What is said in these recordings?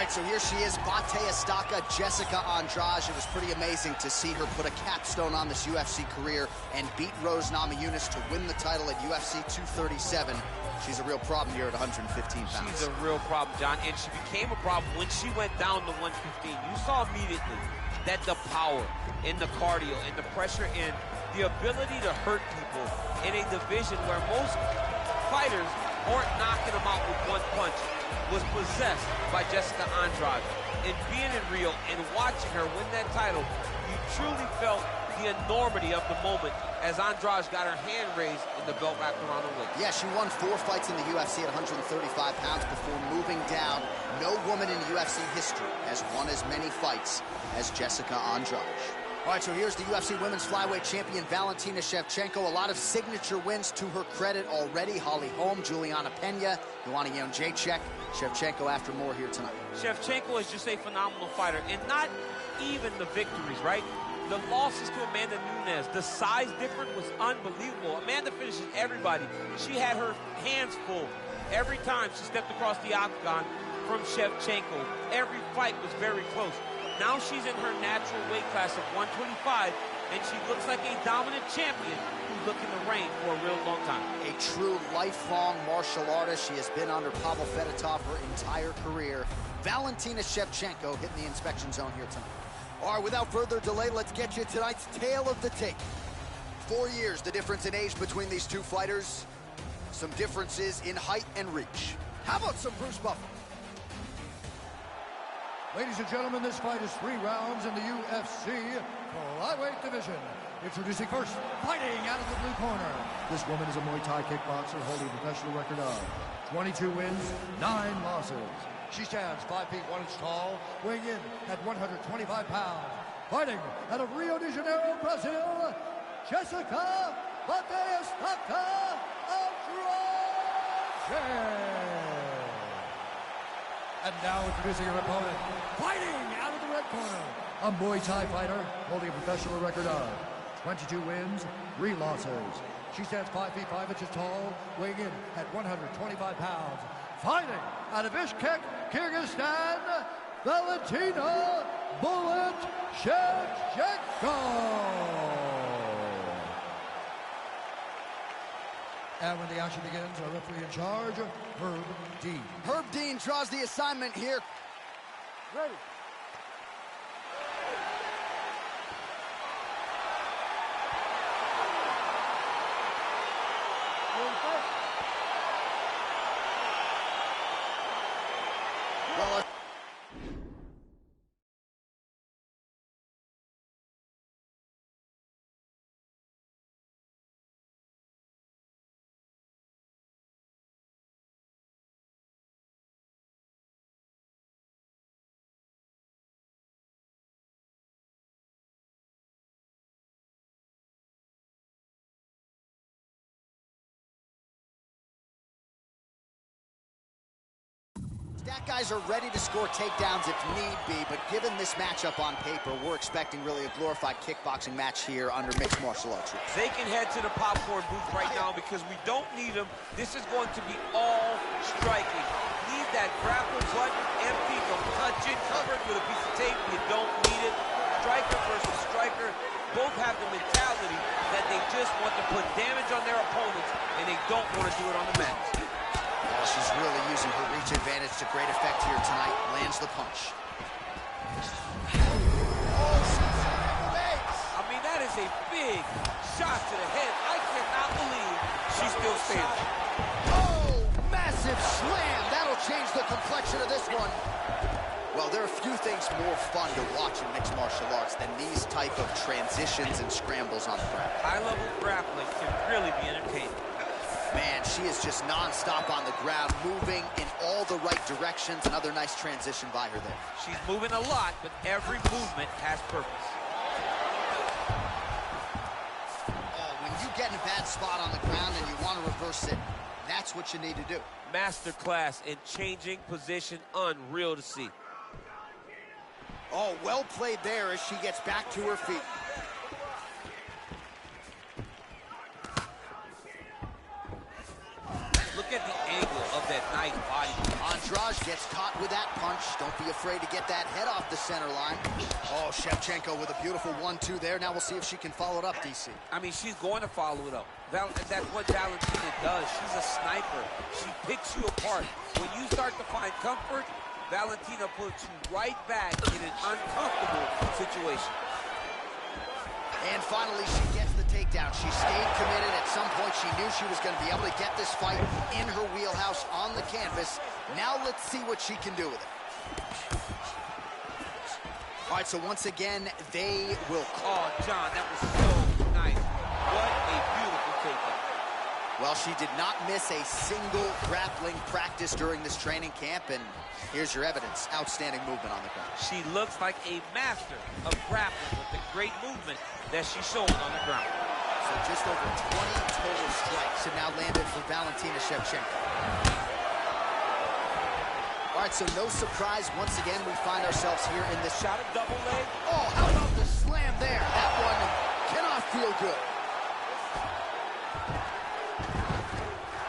right, so here she is, Bate Estaca, Jessica Andrade. It was pretty amazing to see her put a capstone on this UFC career and beat Rose Namajunas to win the title at UFC 237. She's a real problem here at 115 pounds. She's a real problem, John, and she became a problem when she went down to 115. You saw immediately that the power and the cardio and the pressure and the ability to hurt people in a division where most fighters aren't knocking them out with one punch was possessed by Jessica Andrade. And being in Rio and watching her win that title, you truly felt the enormity of the moment as Andrade got her hand raised and the belt wrapped around her waist. Yeah, she won 4 fights in the UFC at 135 pounds before moving down. No woman in UFC history has won as many fights as Jessica Andrade. All right, so here's the UFC Women's Flyweight Champion, Valentina Shevchenko. A lot of signature wins to her credit already. Holly Holm, Juliana Pena, Joanna Jędrzejczyk. Shevchenko after more here tonight. Shevchenko is just a phenomenal fighter, and not even the victories, right? The losses to Amanda Nunes, the size difference was unbelievable. Amanda finishes everybody. She had her hands full every time she stepped across the octagon from Shevchenko. Every fight was very close. Now she's in her natural weight class of 125, and she looks like a dominant champion who's looking to reign for a real long time. A true lifelong martial artist. She has been under Pavel Fedotov her entire career. Valentina Shevchenko hitting the inspection zone here tonight. All right, without further delay, let's get you tonight's tale of the tape. 4 years, the difference in age between these two fighters. Some differences in height and reach. How about some Bruce Buffer? Ladies and gentlemen, this fight is 3 rounds in the UFC flyweight division. Introducing first, fighting out of the blue corner. This woman is a Muay Thai kickboxer holding a professional record of 22 wins, 9 losses. She stands 5 feet 1 inch tall, weighing in at 125 pounds. Fighting out of Rio de Janeiro, Brazil, Jessica Estaca Andrade. And now introducing her opponent, fighting out of the red corner, a Muay Thai fighter holding a professional record of 22 wins, 3 losses. She stands 5 feet 5 inches tall, weighing in at 125 pounds. Fighting out of Bishkek, Kyrgyzstan, Valentina "Bullet" Shevchenko. And when the action begins, our referee in charge, Herb Dean. Herb Dean draws the assignment here. Ready. Well, Stat guys are ready to score takedowns if need be, but given this matchup on paper, we're expecting really a glorified kickboxing match here under mixed martial arts rules. They can head to the popcorn booth right now because we don't need them. This is going to be all striking. Leave that grapple button empty. Don't touch it. Cover it with a piece of tape. You don't need it. Striker versus striker both have the mentality that they just want to put damage on their opponents, and they don't want to do it on the mat. Oh, she's really using her reach advantage to great effect here tonight. Lands the punch. I mean, that is a big shot to the head. I cannot believe she's still standing. Oh, massive slam. That'll change the complexion of this one. Well, there are a few things more fun to watch in mixed martial arts than these type of transitions and scrambles on the ground. High-level grappling can really be entertaining. Man, she is just non-stop on the ground, moving in all the right directions. Another nice transition by her there. She's moving a lot, but every movement has purpose. Oh, when you get in a bad spot on the ground and you want to reverse it, that's what you need to do. Masterclass in changing position, unreal to see. Oh, well played there as she gets back to her feet. Look at the angle of that nice body. Andrade gets caught with that punch. Don't be afraid to get that head off the center line. Oh, Shevchenko with a beautiful 1-2 there. Now we'll see if she can follow it up, DC. I mean, she's going to follow it up. That's what Valentina does. She's a sniper. She picks you apart. When you start to find comfort, Valentina puts you right back in an uncomfortable situation. And finally, she gets the takedown. She stayed committed. At some point, she knew she was going to be able to get this fight in her wheelhouse on the canvas. Now let's see what she can do with it. All right, so once again, they will call. Oh, John, that was so nice. What a beautiful takedown. Well, she did not miss a single grappling practice during this training camp, and here's your evidence. Outstanding movement on the ground. She looks like a master of grappling with the great movement that she's showing on the ground. So just over 20 total strikes have now landed for Valentina Shevchenko. All right, so no surprise. Once again, we find ourselves here in this Shot a double leg. Oh, how about the slam there? That one cannot feel good.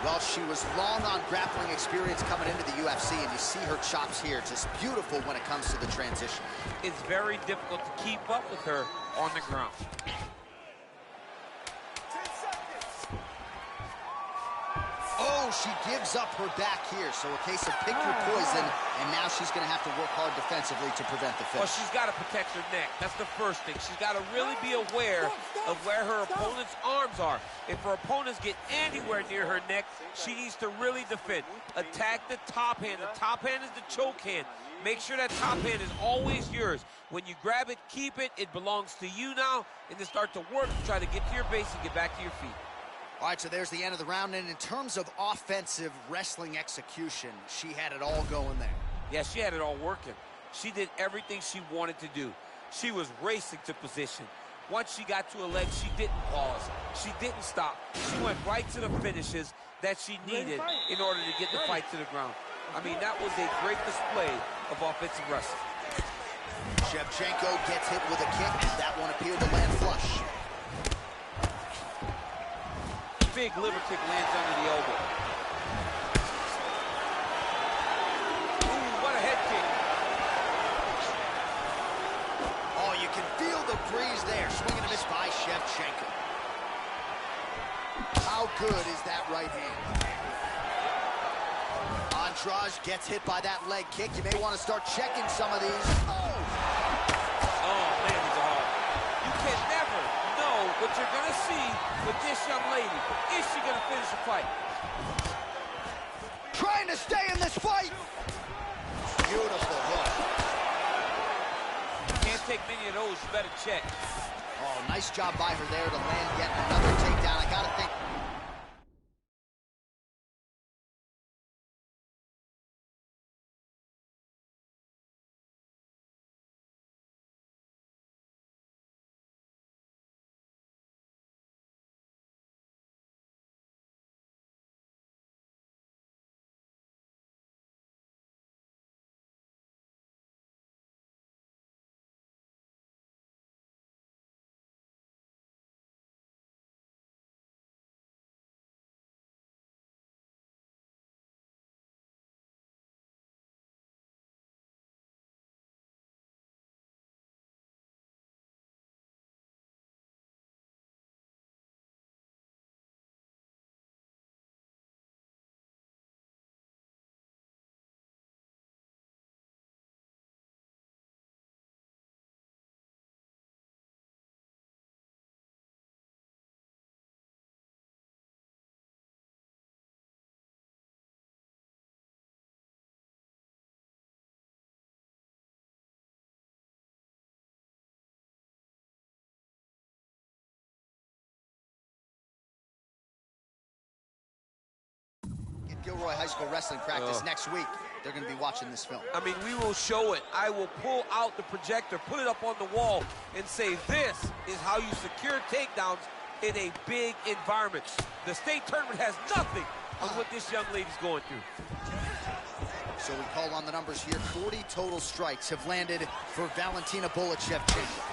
Well, she was long on grappling experience coming into the UFC, and you see her chops here. Just beautiful when it comes to the transition. It's very difficult to keep up with her on the ground. Oh, she gives up her back here. So a case of pick your poison, and now she's going to have to work hard defensively to prevent the finish. Well, she's got to protect her neck. That's the first thing. She's got to really be aware of where her opponent's arms are. If her opponents get anywhere near her neck, she needs to really defend. Attack the top hand. The top hand is the choke hand. Make sure that top hand is always yours. When you grab it, keep it. It belongs to you now. And then start to work to try to get to your base and get back to your feet. All right, so there's the end of the round. And in terms of offensive wrestling execution, she had it all going there. Yeah, she had it all working. She did everything she wanted to do. She was racing to position. Once she got to a leg, she didn't pause. She didn't stop. She went right to the finishes that she needed in order to get the fight to the ground. I mean, that was a great display of offensive wrestling. Shevchenko gets hit with a kick. That one appeared to land flush. Big liver kick lands under the elbow. Ooh, what a head kick. Oh, you can feel the breeze there. Swing and a miss by Shevchenko. How good is that right hand? Andrade gets hit by that leg kick. You may want to start checking some of these. Oh, man, these are hard. You can never know what you're going to see with this young lady. Is she going to finish the fight? Trying to stay in this fight. Beautiful hook. Can't take many of those. You better check. Oh, nice job by her there to land yet another takedown. I got to think. Gilroy High School wrestling practice next week. They're going to be watching this film. I mean, we will show it. I will pull out the projector, put it up on the wall, and say, this is how you secure takedowns in a big environment. The state tournament has nothing on what this young lady's going through. So we call on the numbers here. 40 total strikes have landed for Valentina Shevchenko.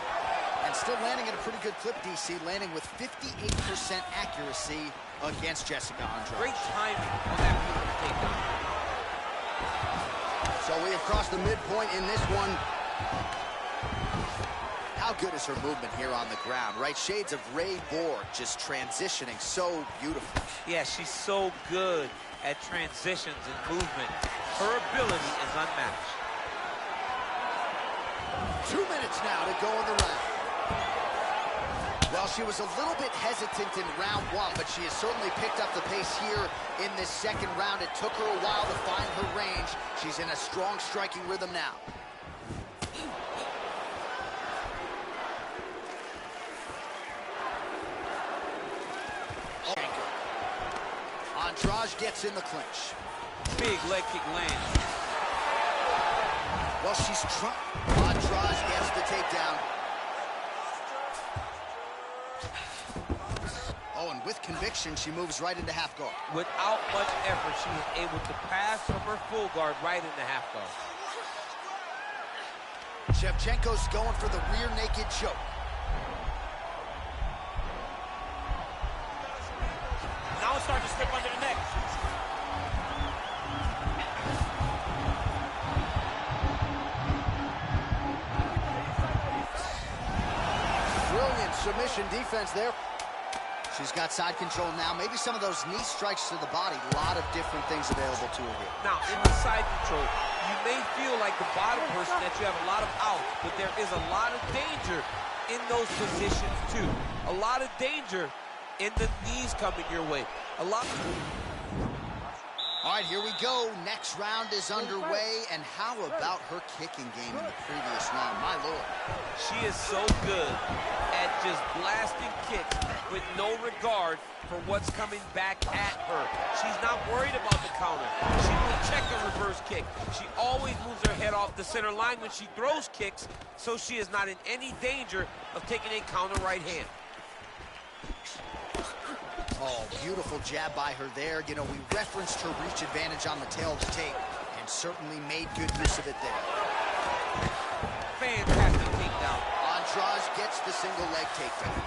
And still landing at a pretty good clip, DC, landing with 58% accuracy against Jessica Andrade. Great timing on that beautiful takedown. So we have crossed the midpoint in this one. How good is her movement here on the ground, right? Shades of Ray Borg, just transitioning so beautifully. Yeah, she's so good at transitions and movement. Her ability is unmatched. 2 minutes now to go in the round. Well, she was a little bit hesitant in round one, but she has certainly picked up the pace here in this second round. It took her a while to find her range. She's in a strong striking rhythm now. Andrade gets in the clinch. Big leg kick lands. Well, she's trying. Andrade gets the takedown. Oh, and with conviction, she moves right into half guard. Without much effort, she was able to pass from her full guard right into half guard. Shevchenko's going for the rear naked choke. Now it's starting to slip under the neck. Brilliant submission defense there. She's got side control now. Maybe some of those knee strikes to the body. A lot of different things available to her here. Now, in the side control, you may feel like the bottom person that you have a lot of outs, but there is a lot of danger in those positions, too. A lot of danger in the knees coming your way. A lot. All right, here we go. Next round is underway. And how about her kicking game in the previous round? My Lord. She is so good at just blasting kicks with no regard for what's coming back at her. She's not worried about the counter. She will check a reverse kick. She always moves her head off the center line when she throws kicks, so she is not in any danger of taking a counter right hand. Oh, beautiful jab by her there. You know, we referenced her reach advantage on the tail of the tape and certainly made good use of it there. Fantastic takedown. Andrade gets the single leg takedown.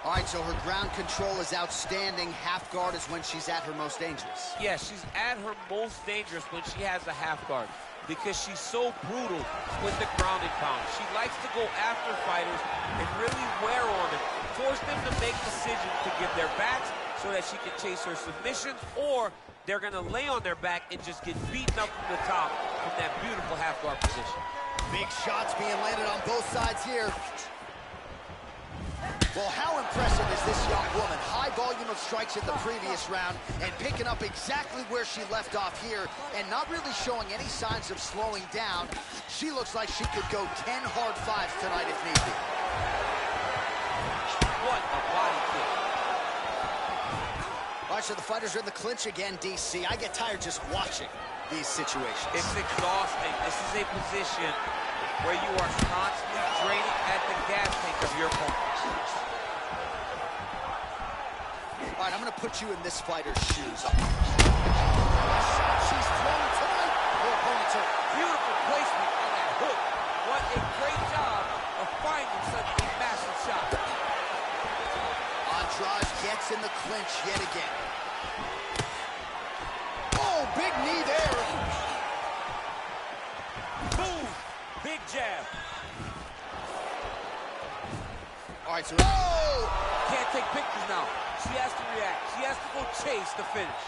All right, so her ground control is outstanding. Half guard is when she's at her most dangerous. Yeah, she's at her most dangerous when she has a half guard because she's so brutal with the ground and pound. She likes to go after fighters and really wear on them, force them to make decisions to give their backs so that she can chase her submissions, or they're going to lay on their back and just get beaten up from the top from that beautiful half guard position. Big shots being landed on both sides here. Well, how impressive is this young woman? High volume of strikes in the previous round and picking up exactly where she left off here and not really showing any signs of slowing down. She looks like she could go 10 hard fives tonight if need be. What a body kick. All right, so the fighters are in the clinch again, DC. I get tired just watching these situations. It's exhausting. This is a position where you are constantly draining at the gas tank of your opponent. All right, I'm going to put you in this fighter's shoes. The shot she's thrown tonight. Her opponent's hurt. Beautiful placement on that hook. What a great job of finding such a massive shot. Andrade gets in the clinch yet again. Oh, big knee there. Boom. Big jab. All right, so... Oh! Can't take pictures now. She has to react. She has to go chase the finish.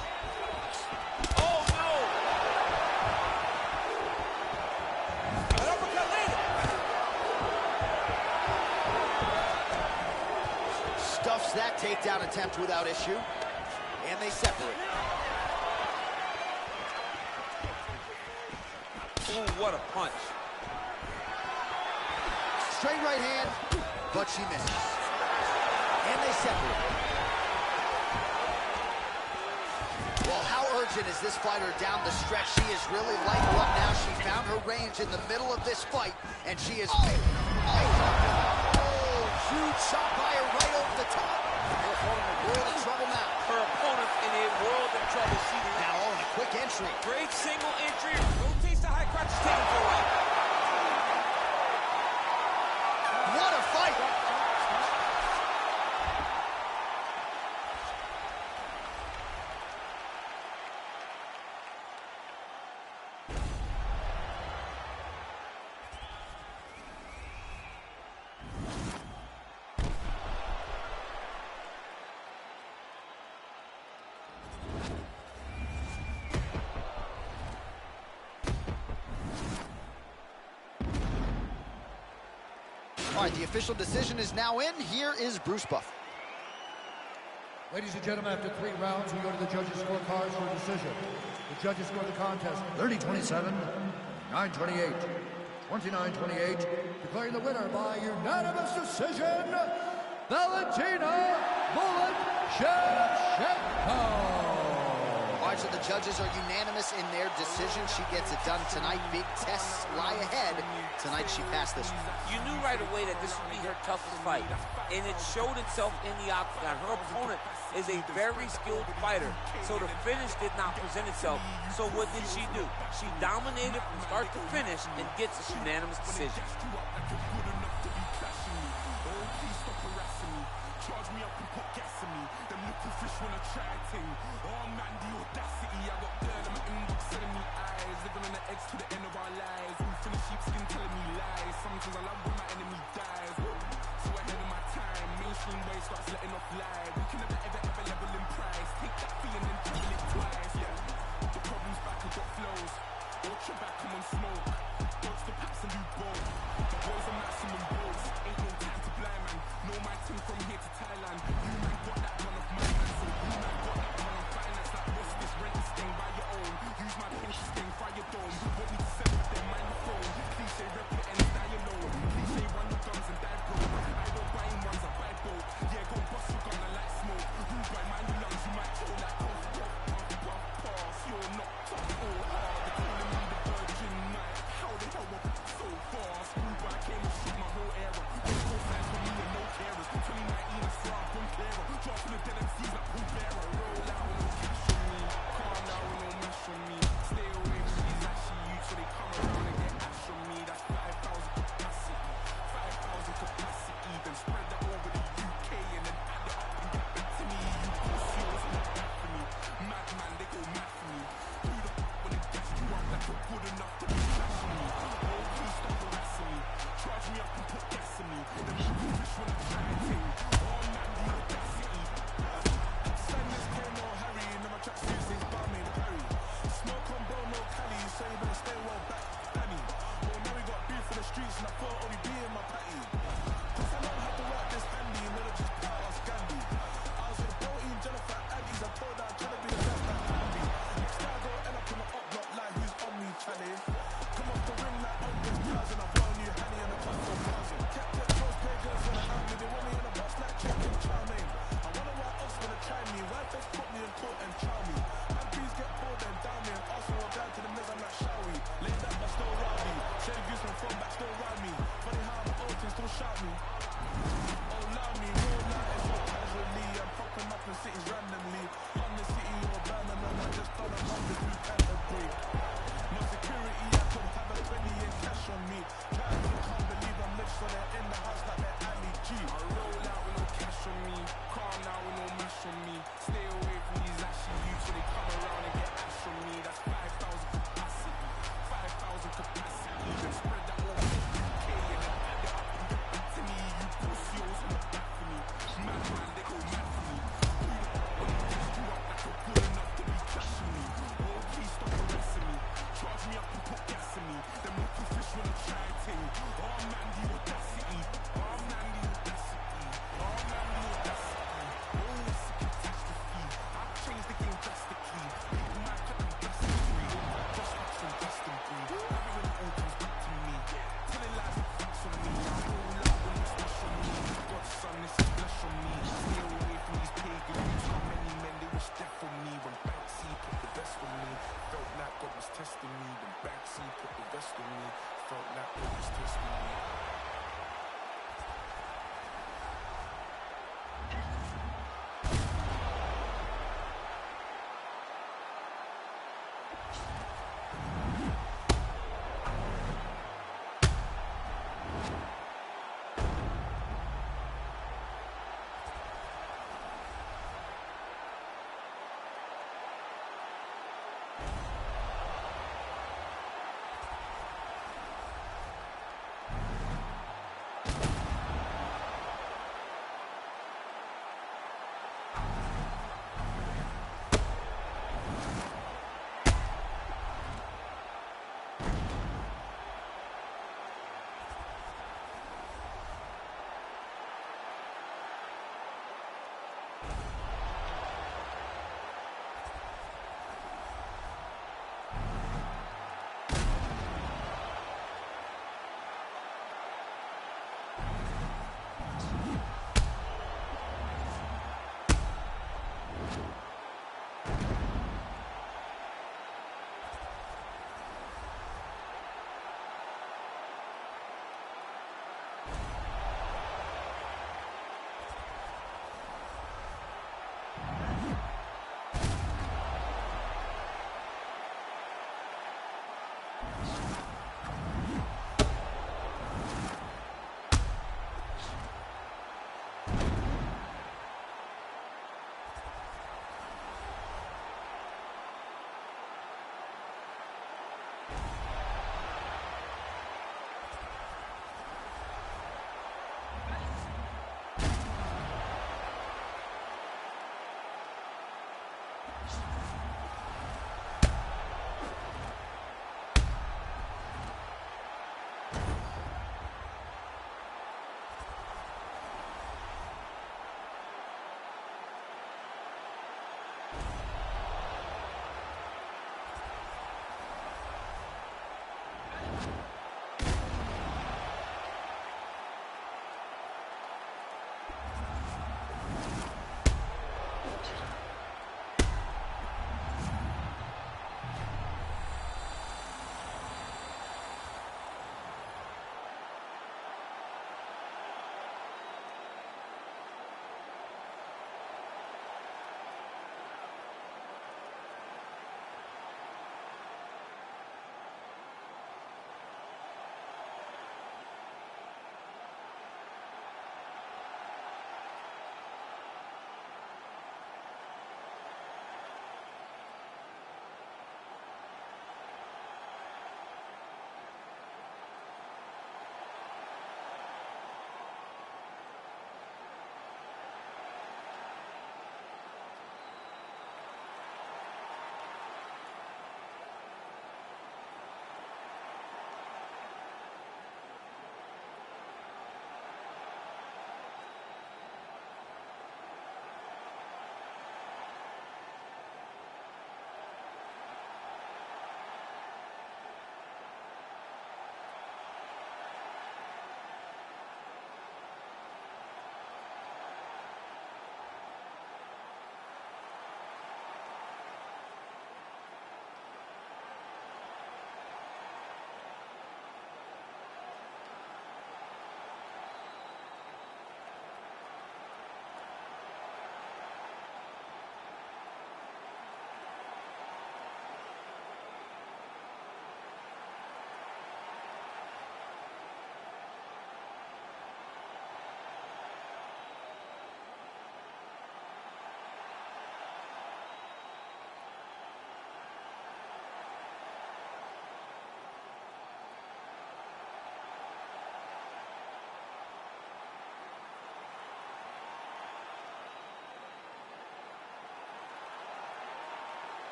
Oh, no! An uppercut landed. Stuffs that takedown attempt without issue. And they separate. Ooh, what a punch. Straight right hand, but she misses. And they separate. Well, how urgent is this fighter down the stretch? She is really lighting up now. She found her range in the middle of this fight, and she is... Oh, huge shot by her right over the top. Her opponent in a world of trouble now. Her opponent in a world of trouble. She Now, oh, and a quick entry. great single entry. Rotates the high crotch, taken for a while. What a fight! All right, the official decision is now in. Here is Bruce Buffer. Ladies and gentlemen, after 3 rounds, we go to the judges' scorecards for a decision. The judges scored the contest 30-27, 9-28, 29-28, declaring the winner by unanimous decision, Valentina "Bullet" Shevchenko. All right, so the judges are unanimous in their decision. She gets it done tonight. Big tests lie ahead. Tonight she passed this one. You knew right away that this would be her toughest fight, and it showed itself in the octagon. Her opponent is a very skilled fighter, so the finish did not present itself. So what did she do? She dominated from start to finish and gets a unanimous decision.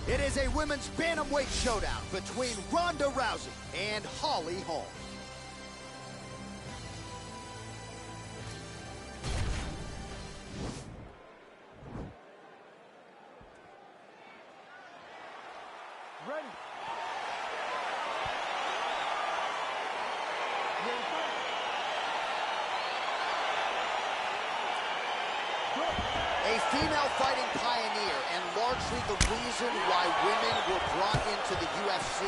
It is a women's bantamweight showdown between Ronda Rousey and Holly Holm. Ready. A female fighting pioneer and largely the reason why women were brought into the UFC.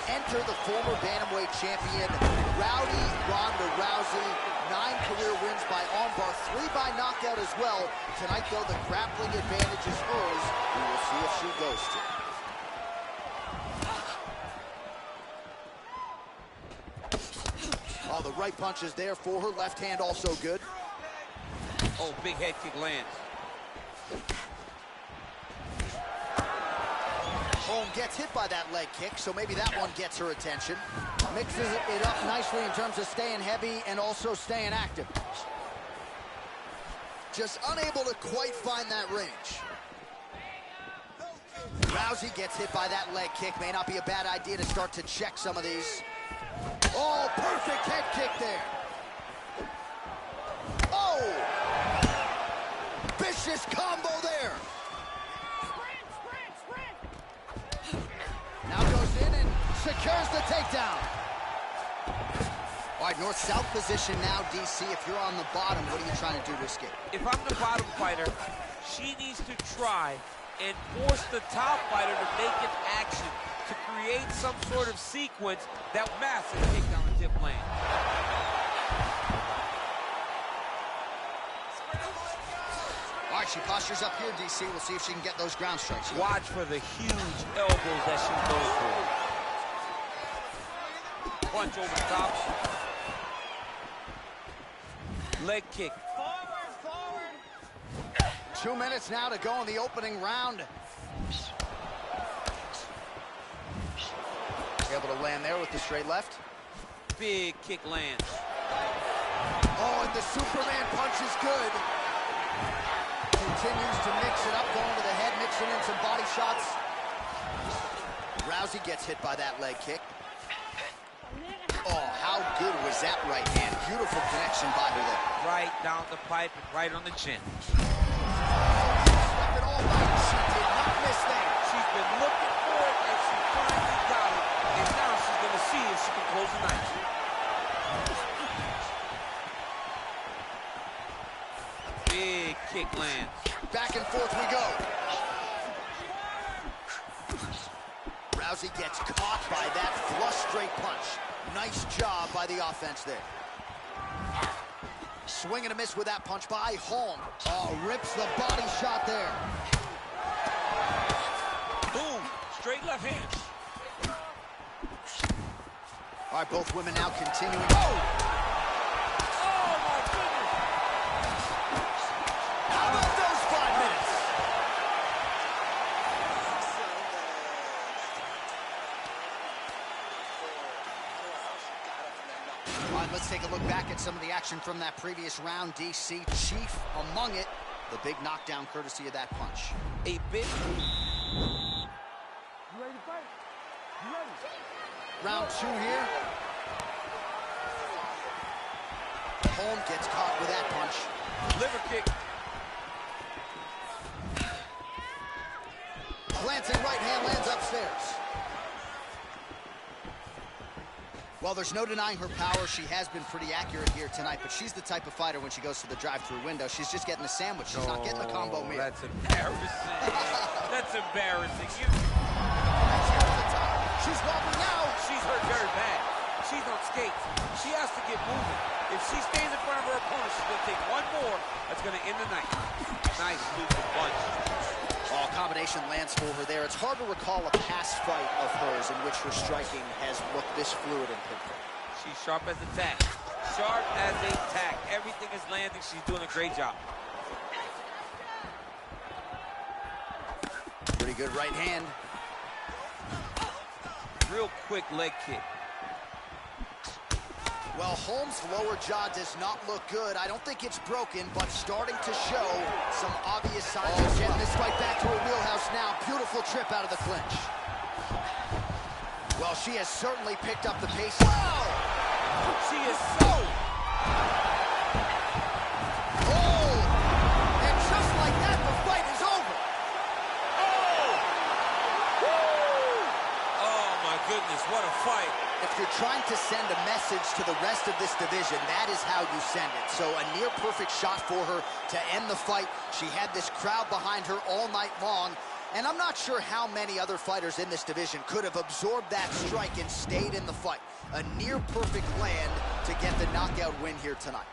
Enter the former bantamweight champion, Rowdy Ronda Rousey. 9 career wins by armbar, 3 by knockout as well. Tonight, though, the grappling advantage is hers. We will see if she goes to. Oh, the right punch is there for her. Left hand also good. Oh, big head kick lands. Holm gets hit by that leg kick, so maybe that one gets her attention. Mixes it up nicely in terms of staying heavy and also staying active. Just unable to quite find that range. Rousey gets hit by that leg kick. May not be a bad idea to start to check some of these. Oh, perfect head kick there. Oh! Vicious combo there. Now goes in and secures the takedown. All right, north-south position now, DC. If you're on the bottom, what are you trying to do to escape? If I'm the bottom fighter, she needs to try and force the top fighter to make an action to create some sort of sequence that massive takedown the tip lane. All right, she postures up here, DC. We'll see if she can get those ground strikes. Watch for the huge elbows that she goes for. Punch over the top. Leg kick. Forward. 2 minutes now to go in the opening round. Able to land there with the straight left. Big kick lands. Oh, and the Superman punch is good. Continues to mix it up, going to the head, mixing in some body shots. Rousey gets hit by that leg kick. Oh, how good was that right hand? Beautiful connection by her there. Right down the pipe and right on the chin. Swept it all back. She did not miss there. She's been looking for it, and she finally got it. And now she's going to see if she can close the night. Big kick lands. Back and forth we go. Rousey gets caught by that flush straight punch. Nice job by the offense there. Swing and a miss with that punch by Holm. Oh, rips the body shot there. Boom, straight left hand. All right, both women now continuing. Oh! Oh, my goodness. How about those 5 minutes? All right, let's take a look back at some of the action from that previous round. DC, chief among it. The big knockdown courtesy of that punch. A big... You ready to fight? You ready? Round 2 here. Holm gets caught with that punch. liver kick. Glancing right hand lands upstairs. Well, there's no denying her power. She has been pretty accurate here tonight, but she's the type of fighter when she goes to the drive-through window, she's just getting the sandwich. She's not getting the combo meal. That's embarrassing. That's embarrassing. She's wobbling now. She's hurt very bad. She's on skates. She has to get moving. If she stays in front of her opponent, she's going to take one more. That's going to end the night. Nice lethal punch. Oh, combination lands for her there. It's hard to recall a past fight of hers in which her striking has looked this fluid and quick. She's sharp as a tack. Sharp as a tack. Everything is landing. She's doing a great job. Pretty good right hand. Real quick leg kick. Well, Holmes' lower jaw does not look good. I don't think it's broken, but starting to show some obvious signs of getting this fight back to her wheelhouse now. Beautiful trip out of the clinch. Well, she has certainly picked up the pace. Whoa! She is so... Oh! And just like that, the fight is over. Oh! Woo! Oh, my goodness, what a fight. If you're trying to send a message to the rest of this division, that is how you send it. So a near-perfect shot for her to end the fight. She had this crowd behind her all night long, and I'm not sure how many other fighters in this division could have absorbed that strike and stayed in the fight. A near-perfect land to get the knockout win here tonight.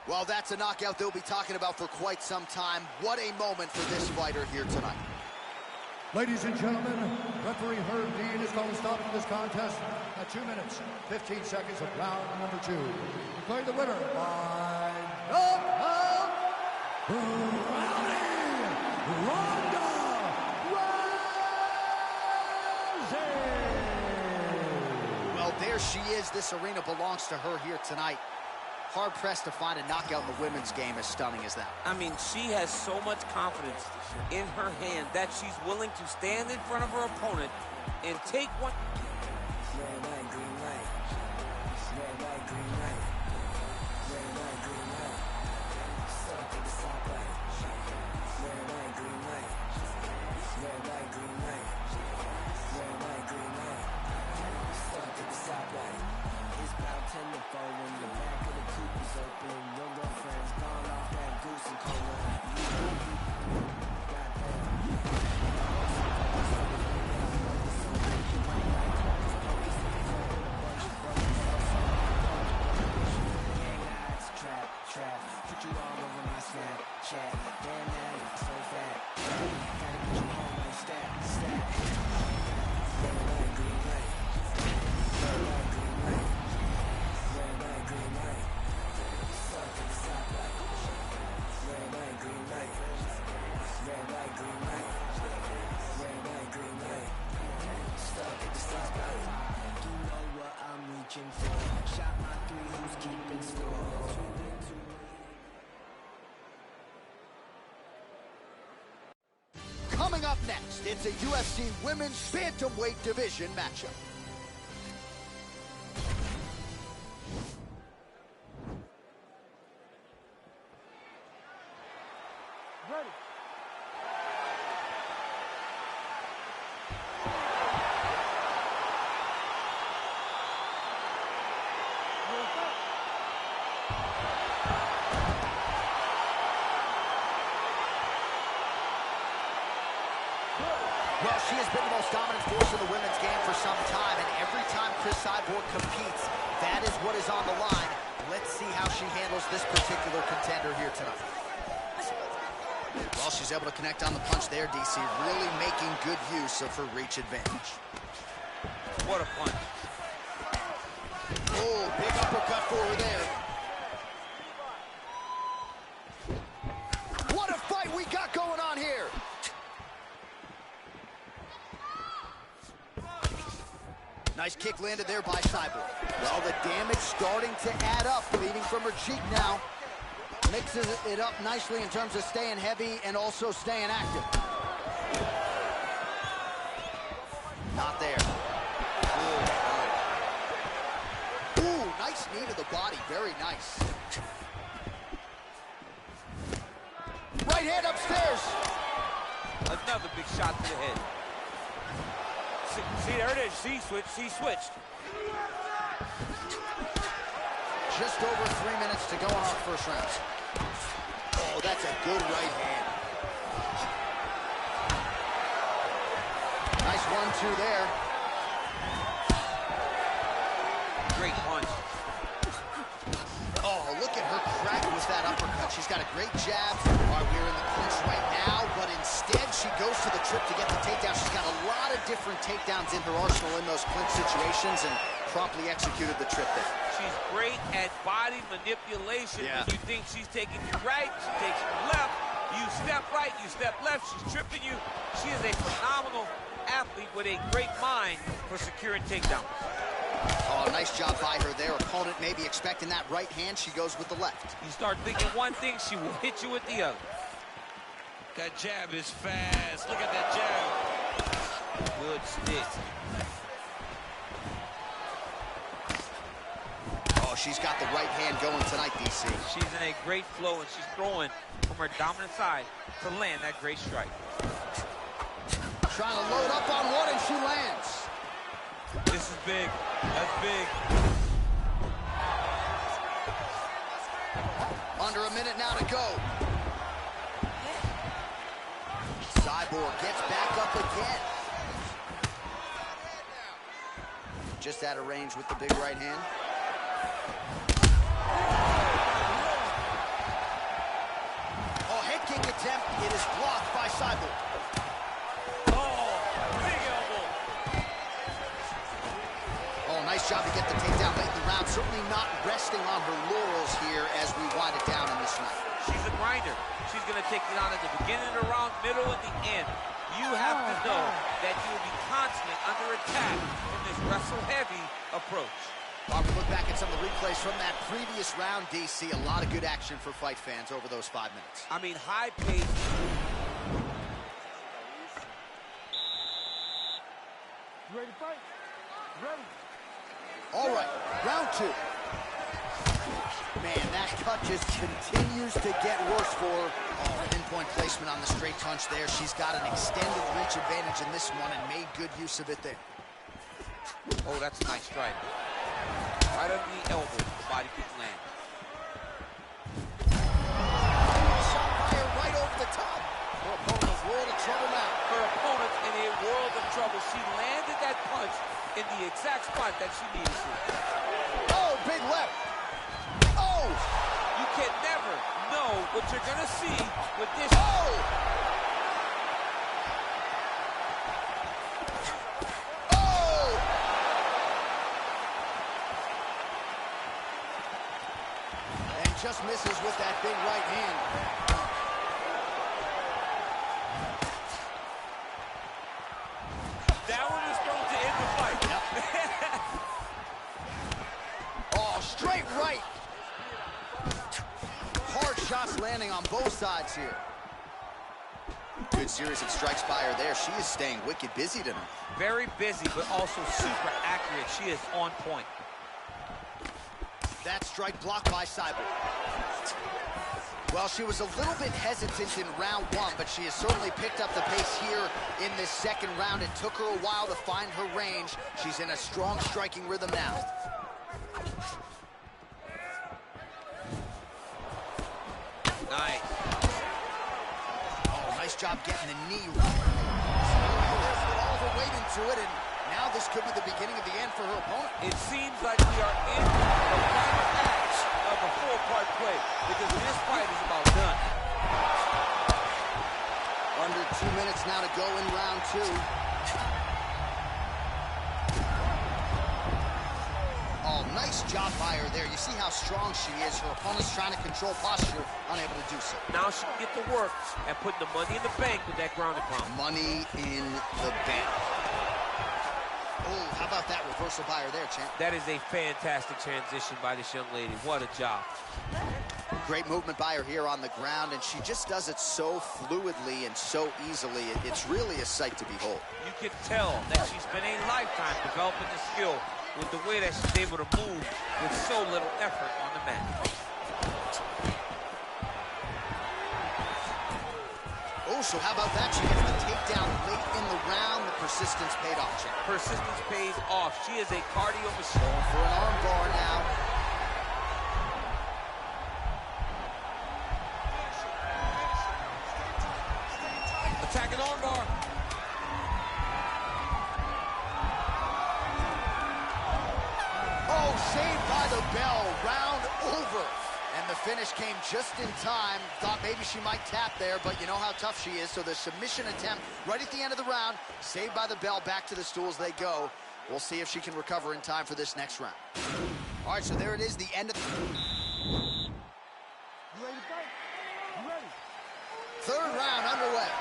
Well, that's a knockout they'll be talking about for quite some time. What a moment for this fighter here tonight. Ladies and gentlemen, referee Herb Dean is calling a stop to this contest at 2 minutes, 15 seconds of round number 2. Declaring the winner by knockout, Ronda Rousey. Well, there she is. This arena belongs to her here tonight. Hard-pressed to find a knockout in the women's game as stunning as that. I mean, she has so much confidence in her hand that she's willing to stand in front of her opponent and take one. Red light, green light. Red light, green light. Red light, green light. Stop at the stoplight. Red light, green light. Red light, green light. Red light, green light. Stop at the stoplight. It's about 10 to 4 when the back of the coupe is open. Your girlfriend's gone off that goose and cola. Trap, put you all over my Snapchat. Damn that, so fat. Gotta get you home like stat. Red light, green light. Red light, green light. Red light, green light. Stop at the stoplight. Red light, green light. Red light, green light. Red light, green light. Stop at the stoplight. You know what I'm reaching for. Shot my 3, who's keeping score? Coming up next, it's a UFC Women's Bantamweight Division matchup. Ready. Well, she has been the most dominant force in the women's game for some time, and every time Chris Cyborg competes, that is what is on the line. Let's see how she handles this particular contender here tonight. Well, she's able to connect on the punch there, DC, really making good use of her reach advantage. What a punch. Oh, big uppercut for her there. What a fight we got going on here. Nice kick landed there by Cyborg. Well, the damage starting to add up, bleeding from her cheek now. Mixes it up nicely in terms of staying heavy and also staying active. Not there. Ooh, nice knee to the body, very nice. Right hand upstairs. Another big shot to the head. See, there it is. She switched. Just over 3 minutes to go in our first round. Oh, that's a good right hand. Nice 1-2 there. Great punch. Oh, look at her crack with that uppercut. She's got a great jab. All right, we're in the clinch right now, but instead she goes to the trip to get the takedown. She's got a lot of different takedowns in her arsenal in those clinch situations and promptly executed the trip there. She's great at body manipulation. Yeah. When you think she's taking you right, she takes you left. You step right, you step left, she's tripping you. She is a phenomenal athlete with a great mind for securing takedowns. Oh, nice job by her there. Opponent maybe expecting that right hand. She goes with the left. You start thinking one thing, she will hit you with the other. That jab is fast. Look at that jab. Good stick. Oh, she's got the right hand going tonight, DC. She's in a great flow, and she's throwing from her dominant side to land that great strike. Trying to load up on one, and she lands. This is big. That's big. Under a minute now to go. Cyborg gets back up again. Just out of range with the big right hand. Oh, head kick attempt. It is blocked by Cyborg. Nice job to get the takedown late in the round. Certainly not resting on her laurels here as we wind it down in this night. She's a grinder. She's going to take it on at the beginning of the round, middle, and the end. You have to know that you will be constantly under attack from this wrestle-heavy approach. While we look back at some of the replays from that previous round, DC, a lot of good action for fight fans over those 5 minutes. I mean, high pace. You ready to fight? Ready. All right, round 2. Man, that cut just continues to get worse for her. Oh, pinpoint placement on the straight punch there. She's got an extended reach advantage in this one and made good use of it there. Oh, that's a nice strike. Right under the elbow, the body kick land. Shot by her right over the top. Her opponent's world of trouble now. Her opponent's in a world of trouble. She landed that punch in the exact spot that she needed to. Oh, big left. Oh! You can never know what you're going to see with this. Oh! Oh! And just misses with that big right hand. That one is thrown to end the fight. Oh, straight right. Hard shots landing on both sides here. Good series of strikes by her there. She is staying wicked busy tonight. Very busy, but also super accurate. She is on point. That strike blocked by Cyborg. Well, she was a little bit hesitant in round 1, but she has certainly picked up the pace here in this second round. It took her a while to find her range. She's in a strong striking rhythm now. Nice. Oh, nice job getting the knee right. She put all her weight into it, and now this could be the beginning of the end for her opponent. It seems like we are in the final act of a four-part play, because this fight is about done. Under 2 minutes now to go in round 2. Oh, nice job by her there. You see how strong she is. Her opponent's trying to control posture, unable to do so. Now she can get to work and put the money in the bank with that ground and pound. Money in the bank. Oh, how about that reversal by her there, champ? That is a fantastic transition by this young lady. What a job. Great movement by her here on the ground, and she just does it so fluidly and so easily. It's really a sight to behold. You can tell that she spent a lifetime developing the skill with the way that she's able to move with so little effort on the mat. Oh, so how about that? She gets the takedown late in the round. The persistence paid off, champ. Persistence pays off. She is a cardio machine. Going for an arm bar now. Attacking arm bar. Oh, saved by the bell. Round over. And the finish came just in time. Thought maybe she might tap there, but you know how tough she is. So the submission attempt right at the end of the round, saved by the bell. Back to the stools they go. We'll see if she can recover in time for this next round. All right, so there it is, the end of the... You ready to fight? You ready? Third round underway.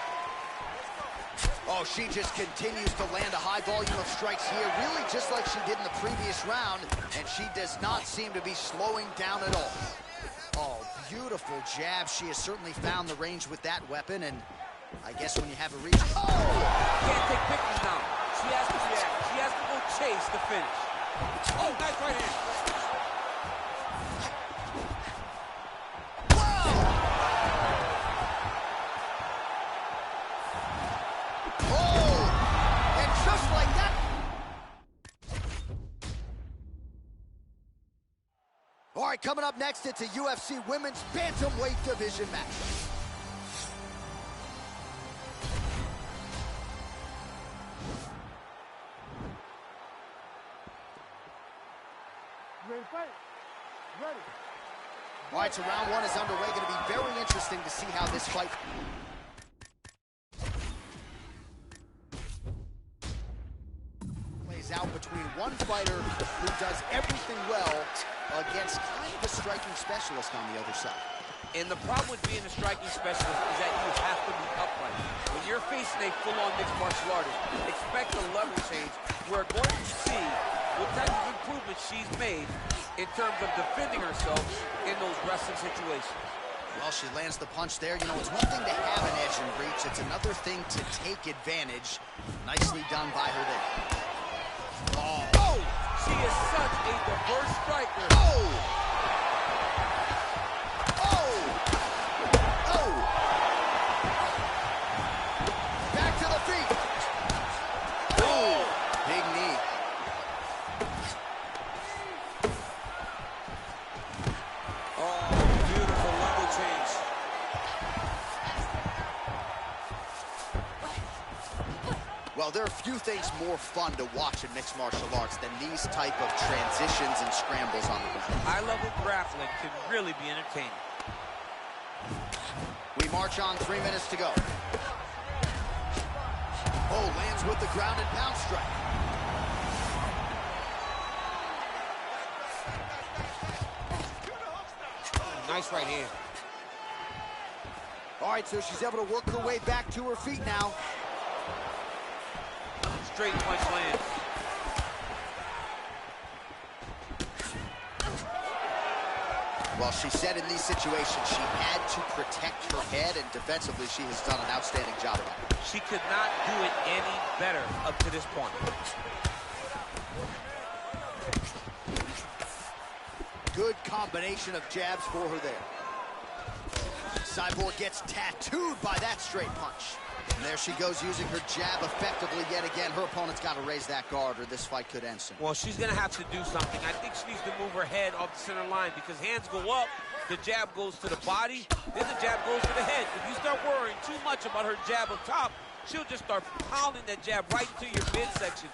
Oh, she just continues to land a high volume of strikes here, really just like she did in the previous round, and she does not seem to be slowing down at all. Oh, beautiful jab. She has certainly found the range with that weapon, and I guess when you have a reach... Oh! Can't take pictures now. She has to react. She has to go chase the finish. Oh, nice right hand. All right, coming up next, it's a UFC Women's Bantamweight Division match. Ready to fight? Ready. All right, so round one is underway. Going to be very interesting to see how this fight plays out between one fighter who does everything well against kind of a striking specialist on the other side. And the problem with being a striking specialist is that you have to be upright. When you're facing a full-on mixed martial artist, expect a level change. We're going to see what type of improvement she's made in terms of defending herself in those wrestling situations. Well, she lands the punch there. You know, it's one thing to have an edge and reach. It's another thing to take advantage. Nicely done by her there. Oh! She is such a diverse striker. Oh! Oh! Oh! Back to the feet. Oh! Big knee. Oh, beautiful level change. Well, there are few things more fun to watch in mixed martial arts than these type of transitions and scrambles on the ground. High-level grappling can really be entertaining. We march on, 3 minutes to go. Oh, lands with the ground and pound strike. Nice right hand. All right, so she's able to work her way back to her feet now. Straight punch lands. Well, she said in these situations she had to protect her head, and defensively she has done an outstanding job of that. She could not do it any better up to this point. Good combination of jabs for her there. Cyborg gets tattooed by that straight punch. And there she goes using her jab effectively yet again. Her opponent's got to raise that guard or this fight could end soon. Well, she's going to have to do something. I think she needs to move her head off the center line because hands go up, the jab goes to the body, then the jab goes to the head. If you start worrying too much about her jab up top, she'll just start pounding that jab right into your midsection,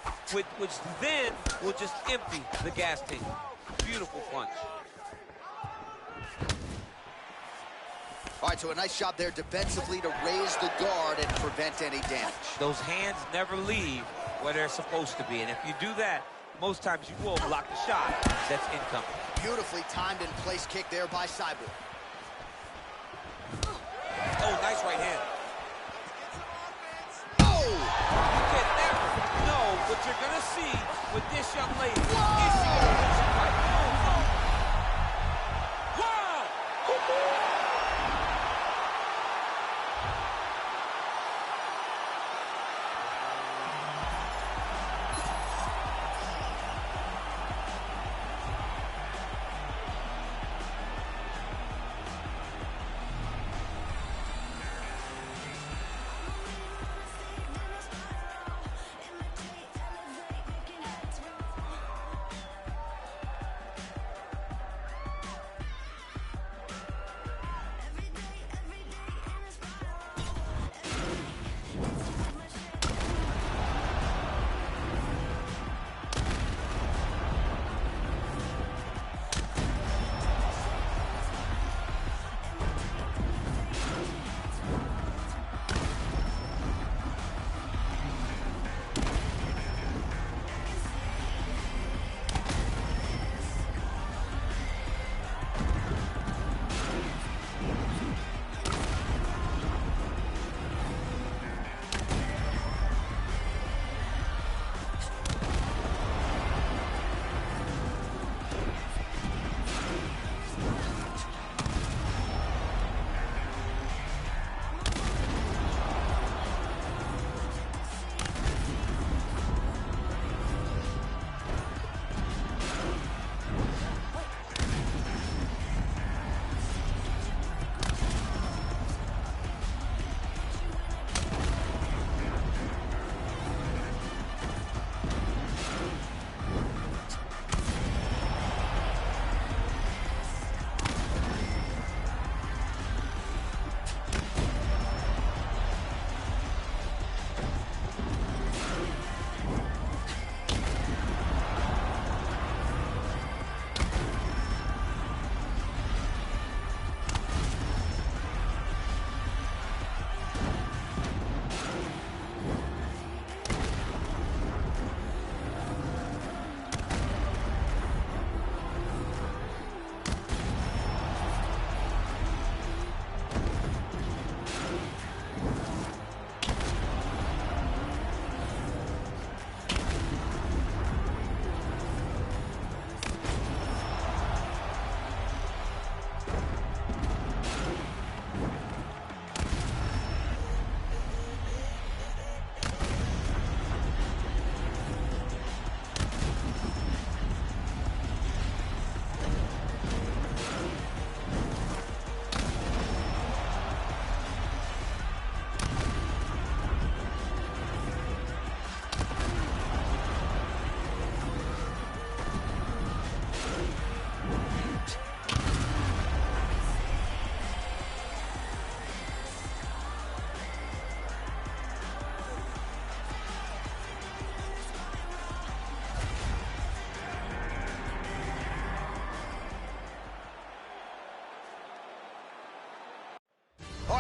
which then will just empty the gas tank. Beautiful punch. All right, so a nice job there defensively to raise the guard and prevent any damage. Those hands never leave where they're supposed to be, and if you do that, most times you will block the shot that's incoming. Beautifully timed and placed kick there by Cyborg. Oh, nice right hand. Oh! You can never know what you're going to see with this young lady. Is she a finisher fight? Wow!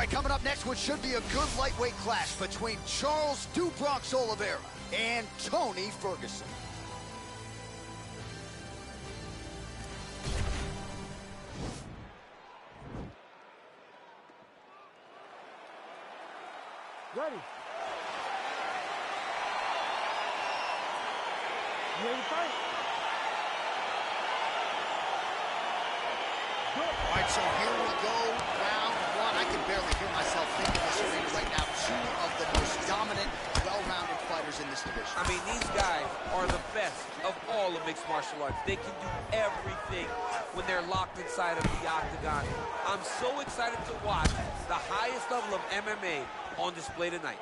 right, coming up next, what should be a good lightweight clash between Charles "Do Bronx" Oliveira and Tony Ferguson. Ready. You ready to fight? All right, so here we go, round one. I can barely hear myself thinking this arena right now. Two of the most dominant, well-rounded fighters in this division. I mean, these guys are the best of all of mixed martial arts. They can do everything when they're locked inside of the octagon. I'm so excited to watch the highest level of MMA on display tonight.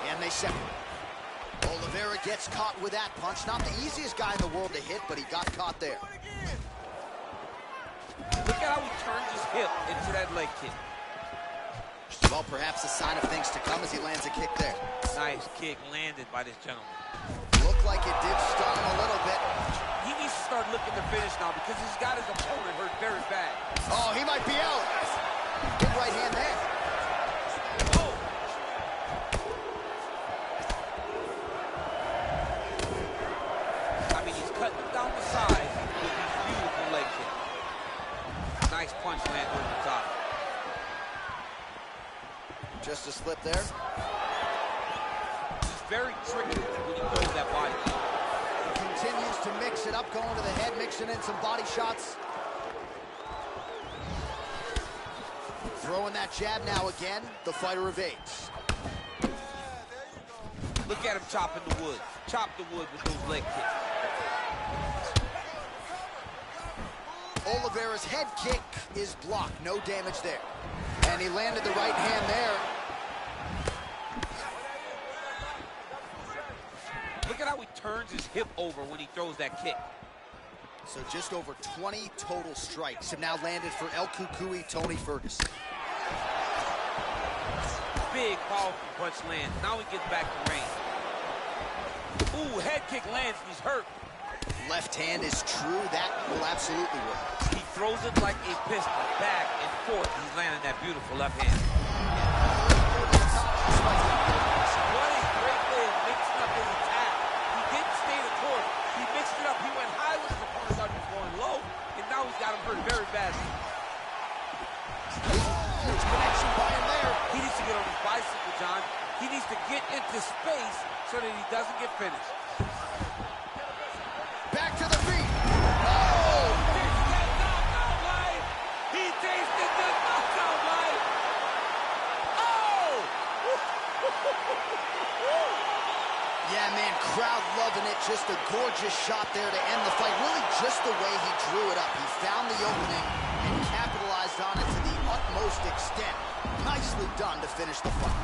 And they separate. Oliveira gets caught with that punch. Not the easiest guy in the world to hit, but he got caught there. Look at how he turns his hip into that leg kick. Well, perhaps a sign of things to come as he lands a kick there. Nice kick landed by this gentleman. Looked like it did stun him a little bit. He needs to start looking to finish now because he's got his opponent hurt very bad. Oh, he might be out. Good right hand there. Oh. I mean, he's cutting down the side with these beautiful leg kicks. Nice punch land over the top. Just a slip there. He's very tricky when he throws that body. He continues to mix it up, going to the head, mixing in some body shots. Throwing that jab now again. The fighter evades. Look at him chopping the wood. Chop the wood with those leg kicks. Oliveira's head kick is blocked. No damage there. And he landed the right hand there. Look at how he turns his hip over when he throws that kick. So just over 20 total strikes have now landed for El Cucuy Tony Ferguson. Big, powerful punch lands. Now he gets back to range. Ooh, head kick lands and he's hurt. Left hand is true. That will absolutely work. He throws it like a pistol, back and forth. He's landing that beautiful left hand. What a great way of mixing up his attack. He didn't stay the course. He mixed it up. He went high when his opponent thought he was going low, and now he's got him hurt very badly. Huge connection by him there. He needs to get on his bicycle, John. He needs to get into space so that he doesn't get finished. Back to the feet. Oh! Tasted that knockout life. He tasted the knockout life. Oh! Yeah, man, crowd loving it. Just a gorgeous shot there to end the fight. Really just the way he drew it up. He found the opening and capitalized on it to the utmost extent. Nicely done to finish the fight.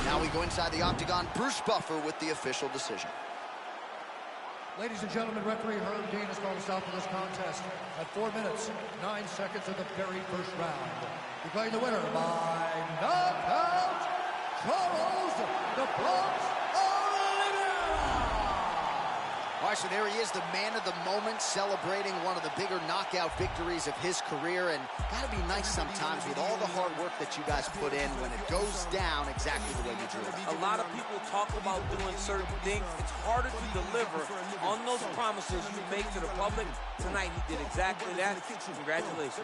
Now we go inside the octagon. Bruce Buffer with the official decision. Ladies and gentlemen, referee Herb Dean has called a stop to this contest at 4 minutes, 9 seconds of the very first round. Declaring the winner by knockout, Charles "The Bronx" Oliveira. All right, so there he is, the man of the moment, celebrating one of the bigger knockout victories of his career. And gotta be nice sometimes with all the hard work that you guys put in when it goes down exactly the way you drew it. A lot of people talk about doing certain things. It's harder to deliver on those promises you make to the public. Tonight, he did exactly that. Congratulations.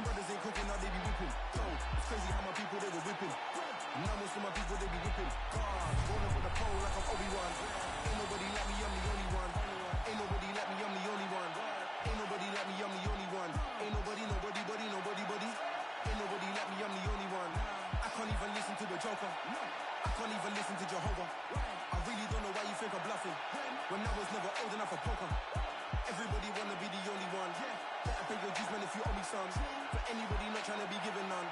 I can't even listen to Jehovah. I really don't know why you think I'm bluffing when I was never old enough for poker. Everybody wanna be the only one. Better pay your dues, man, if you owe me some. For anybody not trying to be given none.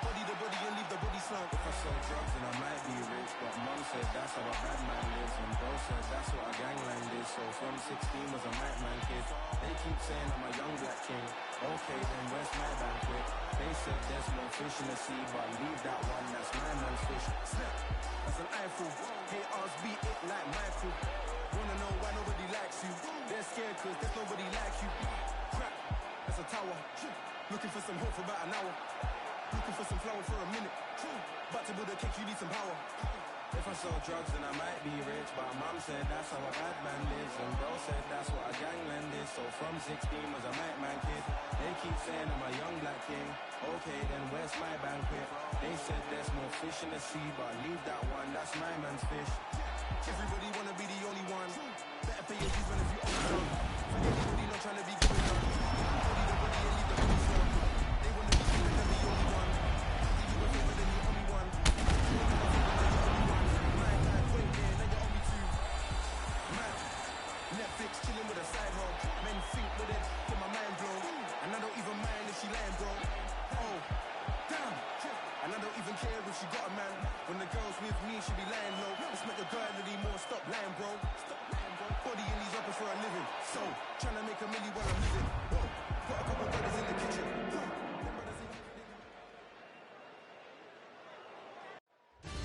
Body the body and leave the body slump. If I sell drugs, then I might be rich. But mom said that's how a bad man lives. And bro said that's what a gangland is. So from 16 was a madman kid. They keep saying I'm a young black king. Okay, then where's my banquet? They said there's more fish in the sea, but leave that one, that's my man's fish. Snap, that's an eyeful. Haters beat it like Michael. Wanna know why nobody likes you? They're scared cause there's nobody like you. Crap, that's a tower. Look Looking for some hope for about an hour. Looking for some flour for a minute. But to build a cake, you need some power. If I sold drugs, then I might be rich. But mom said that's how a bad man lives. And bro said that's what a gangland is. So from 16 was a night man kid. They keep saying I'm a young black king. Okay, then where's my banquet? They said there's more fish in the sea, but leave that one, that's my man's fish. Everybody wanna be the only one. Better pay your dues when if you own some. For anybody not trying to be good enough. Body the body and leave the money some. They wanna be feeling them the only one. You a favor, then you owe me one. Netflix chilling with a side hoe. Men think with it, get my mind blown. And I don't even mind if she lying, bro. Oh, damn. And I don't even care if she got a man. When the girl's with me, she be lying low. Let's make the girl anymore. Stop lying, bro. Body in these uppers for a living. So, trying to make a milli while I'm living. Whoa, got a couple brothers in the kitchen.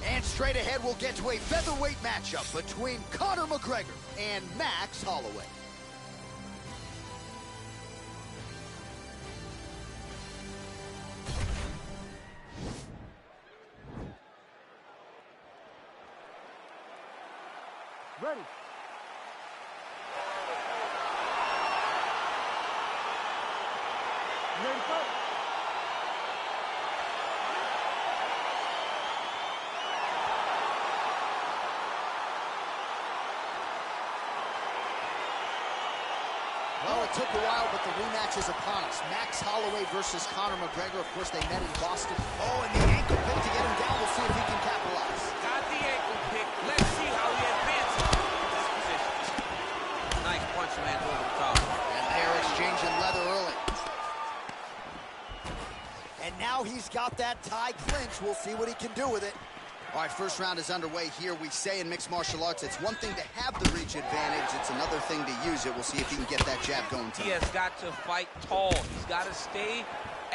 And straight ahead, we'll get to a featherweight matchup between Conor McGregor and Max Holloway. Ready. Ready to fight? Well, it took a while, but the rematch is upon us. Max Holloway versus Conor McGregor. Of course, they met in Boston. Oh, and the ankle pick to get him down. We'll see if he can capitalize. Got the ankle pick. Let's see how he advances in this position. Nice punch lands over the top. And they're exchanging leather early. And now he's got that tie clinch. We'll see what he can do with it. All right, first round is underway here. We say in mixed martial arts, it's one thing to have the reach advantage. It's another thing to use it. We'll see if he can get that jab going tonight. He has got to fight tall. He's got to stay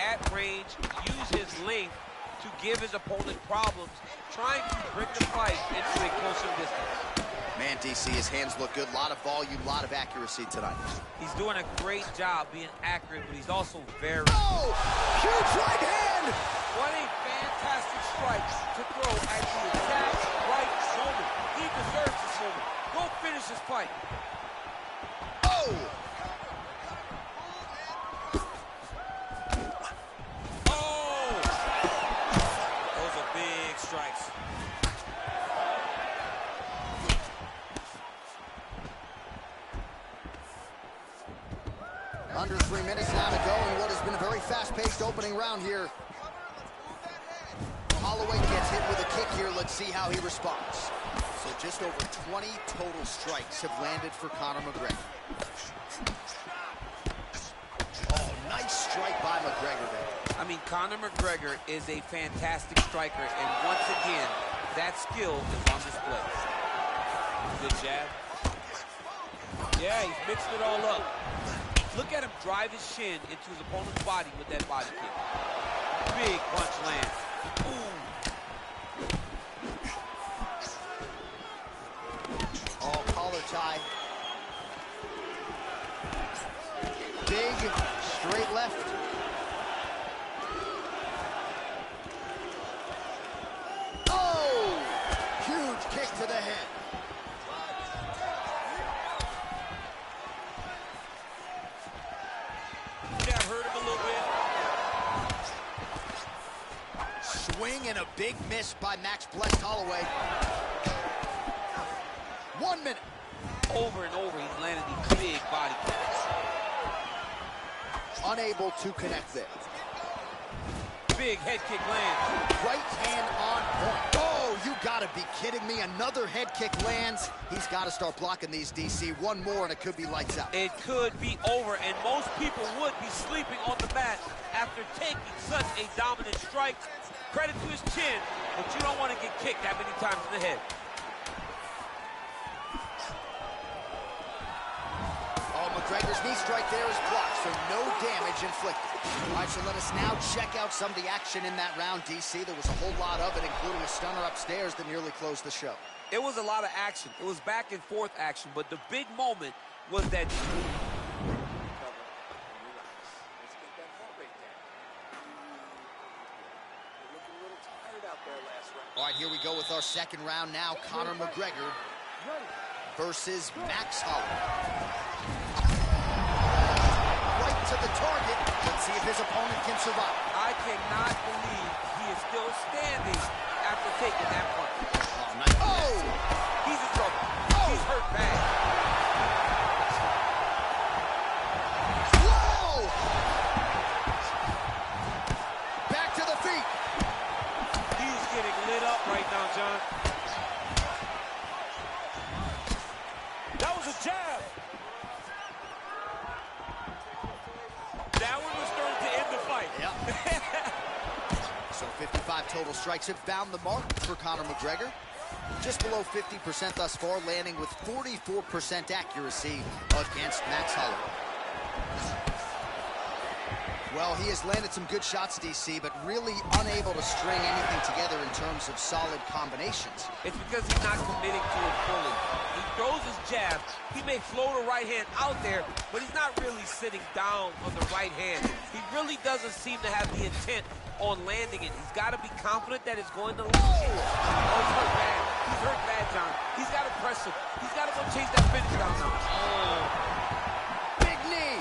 at range, use his length to give his opponent problems, trying to bring the fight into a closer distance. Man, DC, his hands look good. A lot of volume, a lot of accuracy tonight. He's doing a great job being accurate, but he's also very... Oh! Huge right hand! What a fantastic strike to throw at the exact right moment. He deserves this moment. Go finish this fight. Oh! Oh! Those are big strikes. Under 3 minutes now to go in what has been a very fast-paced opening round here. Holloway gets hit with a kick here. Let's see how he responds. So just over 20 total strikes have landed for Conor McGregor. Oh, nice strike by McGregor there. I mean, Conor McGregor is a fantastic striker, and once again, that skill is on display. Good jab. Yeah, he's mixed it all up. Look at him drive his shin into his opponent's body with that body kick. Big punch lands. Ooh. Oh, collar tie. Big, straight left. Oh! Huge kick to the head. That hurt him a little bit. Swing and a big miss by Max Blessed Holloway. 1 minute. Over and over, he's landed these big body kicks. Unable to connect there. Big head kick lands. Right hand on point. Oh, you gotta be kidding me. Another head kick lands. He's got to start blocking these, DC. One more and it could be lights out. It could be over, and most people would be sleeping on the mat after taking such a dominant strike. Credit to his chin, but you don't want to get kicked that many times in the head. Oh, McGregor's knee strike there is blocked, so no damage inflicted. All right, so let us now check out some of the action in that round, DC. There was a whole lot of it, including a stunner upstairs that nearly closed the show. It was a lot of action. It was back and forth action, but the big moment was that... with our second round now. Conor McGregor versus Max Holloway. Right to the target. Let's see if his opponent can survive. I cannot believe he is still standing after taking that punch. Oh, nice. Oh! He's in trouble. He's hurt bad. Whoa! Back to the feet. He's getting lit up right now, John. That was a jab. That one was starting to end the fight. Yep. So 55 total strikes have found the mark for Conor McGregor. Just below 50% thus far, landing with 44% accuracy against Max Holloway. Well, he has landed some good shots, DC, but really unable to string anything together in terms of solid combinations. It's because he's not committing to it fully. He throws his jab. He may float a right hand out there, but he's not really sitting down on the right hand. He really doesn't seem to have the intent on landing it. He's got to be confident that it's going to land. Oh, he's hurt bad. He's hurt bad, John. He's got to press him. He's got to go chase that finish down now. Oh. Big knee.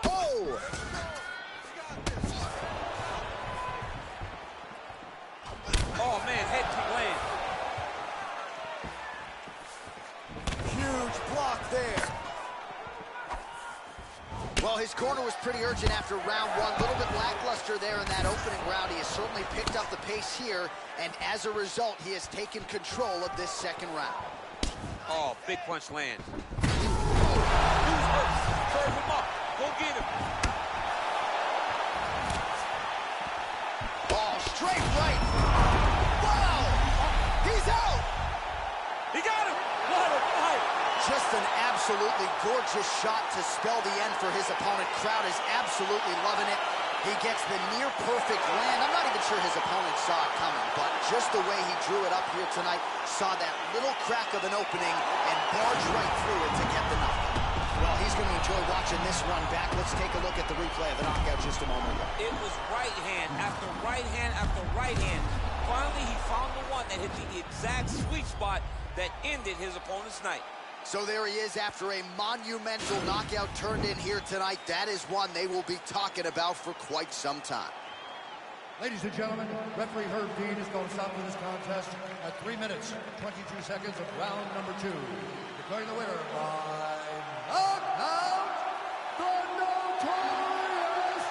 Oh! Oh, man, head kick land. Huge block there. Well, his corner was pretty urgent after round one. A little bit lackluster there in that opening round. He has certainly picked up the pace here, and as a result, he has taken control of this second round. Oh, big punch lands. Who's hurt? Serve him up. Go get him. Oh, straight right. Wow! He's out! He got him. What a fight. Just an absolutely gorgeous shot to spell the end for his opponent. Crowd is absolutely loving it. He gets the near-perfect land. I'm not even sure his opponent saw it coming, but just the way he drew it up here tonight, saw that little crack of an opening and barged right through it to get the knockout. Well, he's going to enjoy watching this one back. Let's take a look at the replay of the knockout just a moment ago. It was right hand after right hand after right hand. Finally, he found the one that hit the exact sweet spot that ended his opponent's night. So there he is after a monumental knockout turned in here tonight. That is one they will be talking about for quite some time. Ladies and gentlemen, referee Herb Dean is going to stop this contest at 3 minutes, 22 seconds of round number 2. Declaring the winner by knockout, the Notorious.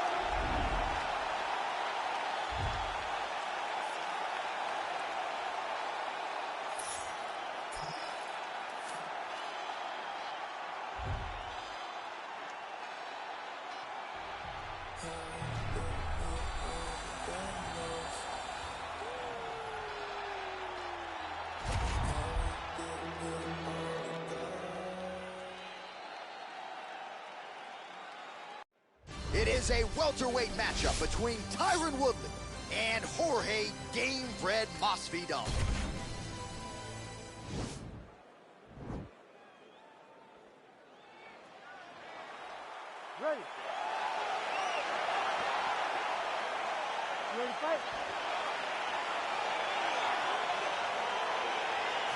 It is a welterweight matchup between Tyron Woodley and Jorge Gamebred Masvidal. Ready. You ready to fight?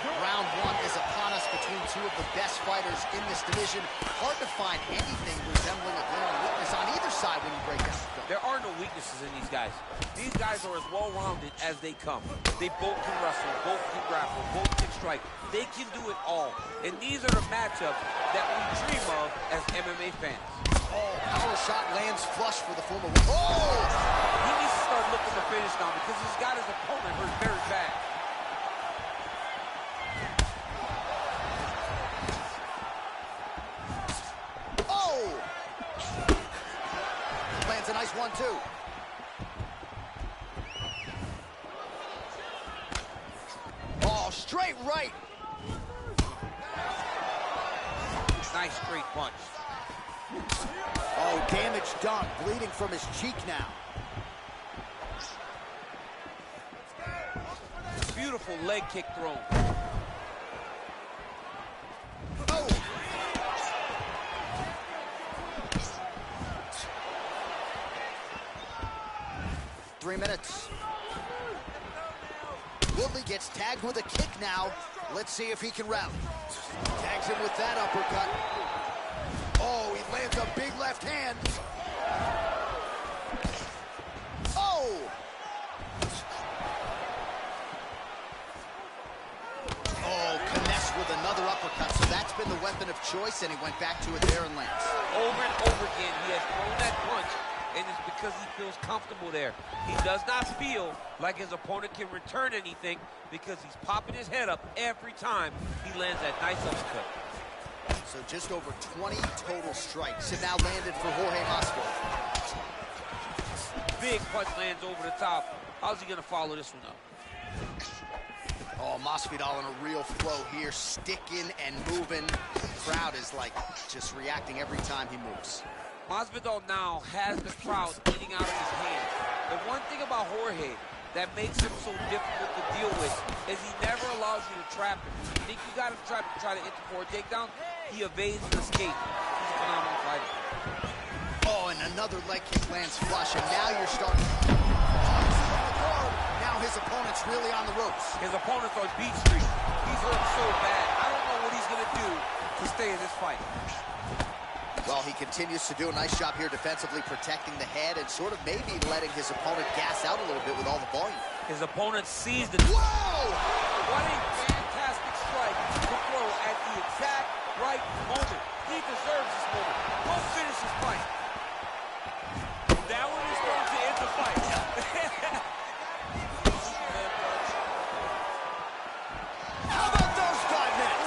Round one is upon us between two of the best fighters in this division. Hard to find anything resembling a glaring weakness on either side when you break down the film. There are no weaknesses in these guys. These guys are as well-rounded as they come. They both can wrestle, both can grapple, both can strike. They can do it all. And these are the matchups that we dream of as MMA fans. Oh, power shot lands flush for the former. Oh! He needs to start looking to finish now because he's got his opponent hurt very bad. Lands a nice 1-2. Oh, straight right. Nice straight punch. Oh, damage done. Bleeding from his cheek now. Beautiful leg kick thrown. Oh! 3 minutes. Woodley gets tagged with a kick now. Let's see if he can rally. Tags him with that uppercut. Oh, he lands a big left hand. Oh! Oh, connects with another uppercut. So that's been the weapon of choice, and he went back to it there and lands. Over and over again, he has thrown that punch, and it's because he feels comfortable there. He does not feel like his opponent can return anything because he's popping his head up every time he lands that nice uppercut. So just over 20 total strikes have now landed for Jorge Masvidal. Big punch lands over the top. How's he going to follow this one up? Oh, Masvidal in a real flow here, sticking and moving. The crowd is like just reacting every time he moves. Masvidal now has the crowd eating out of his hands. The one thing about Jorge that makes him so difficult to deal with is he never allows you to trap him. You think you got him trapped to try to enter for a takedown, he evades and escapes. He's a phenomenal fighter. Oh, and another leg kick lands flush, and now you're starting. Now his opponent's really on the ropes. His opponent's on Beat Street. He's hurt so bad. I don't know what he's going to do to stay in this fight. Well, he continues to do a nice job here defensively, protecting the head and sort of maybe letting his opponent gas out a little bit with all the volume. His opponent sees the... Whoa! What a fantastic strike to throw at the exact right moment. He deserves this moment. Go finish this fight. That one is going to end the fight. How about those 5 minutes?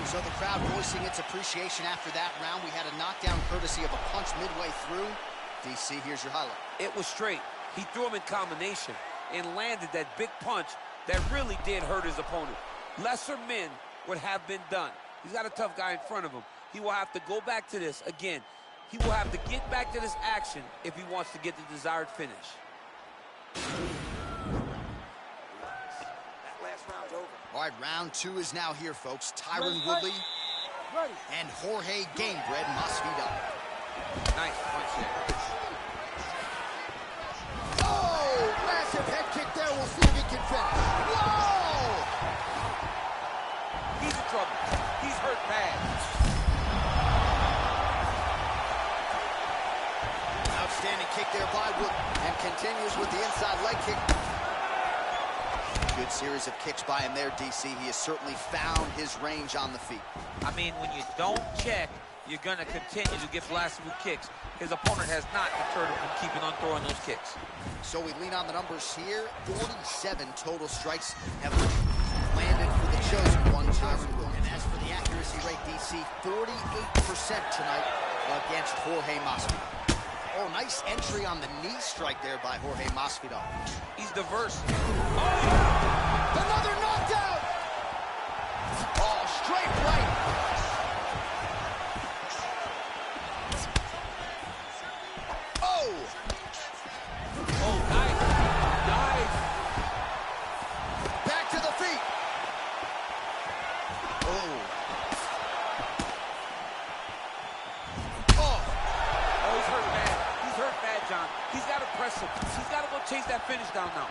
So the crowd voicing its appreciation after that round. We had a knockdown courtesy of a punch midway through. DC, here's your highlight. It was straight. He threw him in combination and landed that big punch that really did hurt his opponent. Lesser men would have been done. He's got a tough guy in front of him. He will have to go back to this again. He will have to get back to this action if he wants to get the desired finish. That last round's over. All right, round 2 is now here, folks. Tyron Woodley and Jorge Gamebred Masvidal. Nice punch there. Oh, massive head kick there. We'll see if he can finish. Whoa! He's in trouble. He's hurt bad. Outstanding kick there by Woodley, and continues with the inside leg kick. Good series of kicks by him there, DC. He has certainly found his range on the feet. I mean, when you don't check, you're going to continue to get blasted with kicks. His opponent has not deterred him from keeping on throwing those kicks. So we lean on the numbers here. 47 total strikes have landed for the chosen one, Tyron Woodley. And as for the accuracy rate, DC, 48% tonight against Jorge Masvidal. Oh, nice entry on the knee strike there by Jorge Masvidal. He's diverse. Oh, another knockdown! Oh, straight right. Oh! Oh, nice. Nice. Back to the feet. Oh. Oh. Oh, he's hurt bad. He's hurt bad, John. He's got to press him. He's got to go chase that finish down now.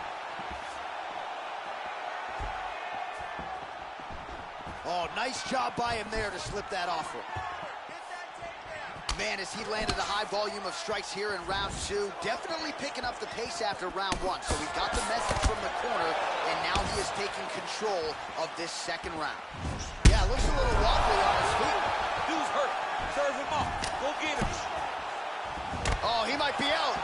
Oh, nice job by him there to slip that off him. Man, as he landed a high volume of strikes here in round 2, definitely picking up the pace after round 1. So he got the message from the corner, and now he is taking control of this second round. Yeah, looks a little wobbly on his feet. Dude's hurt. Serve him up. Go get him. Oh, he might be out.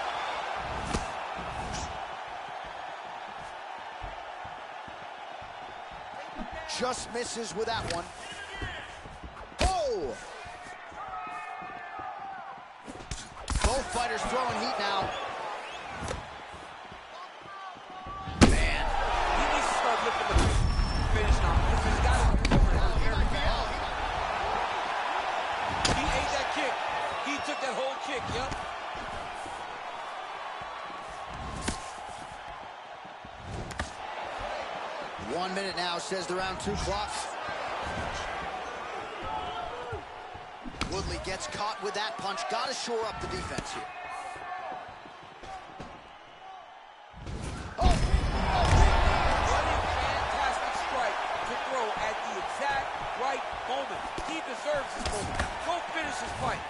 Just misses with that one. Oh! Both fighters throwing heat now. Man. He needs to start looking to finish now. He's got to recover now. He ate that kick. He took that whole kick, yep. One minute now, says the round 2 clock. Woodley gets caught with that punch. Got to shore up the defense here. moment. He deserves this moment. Go finish his fight.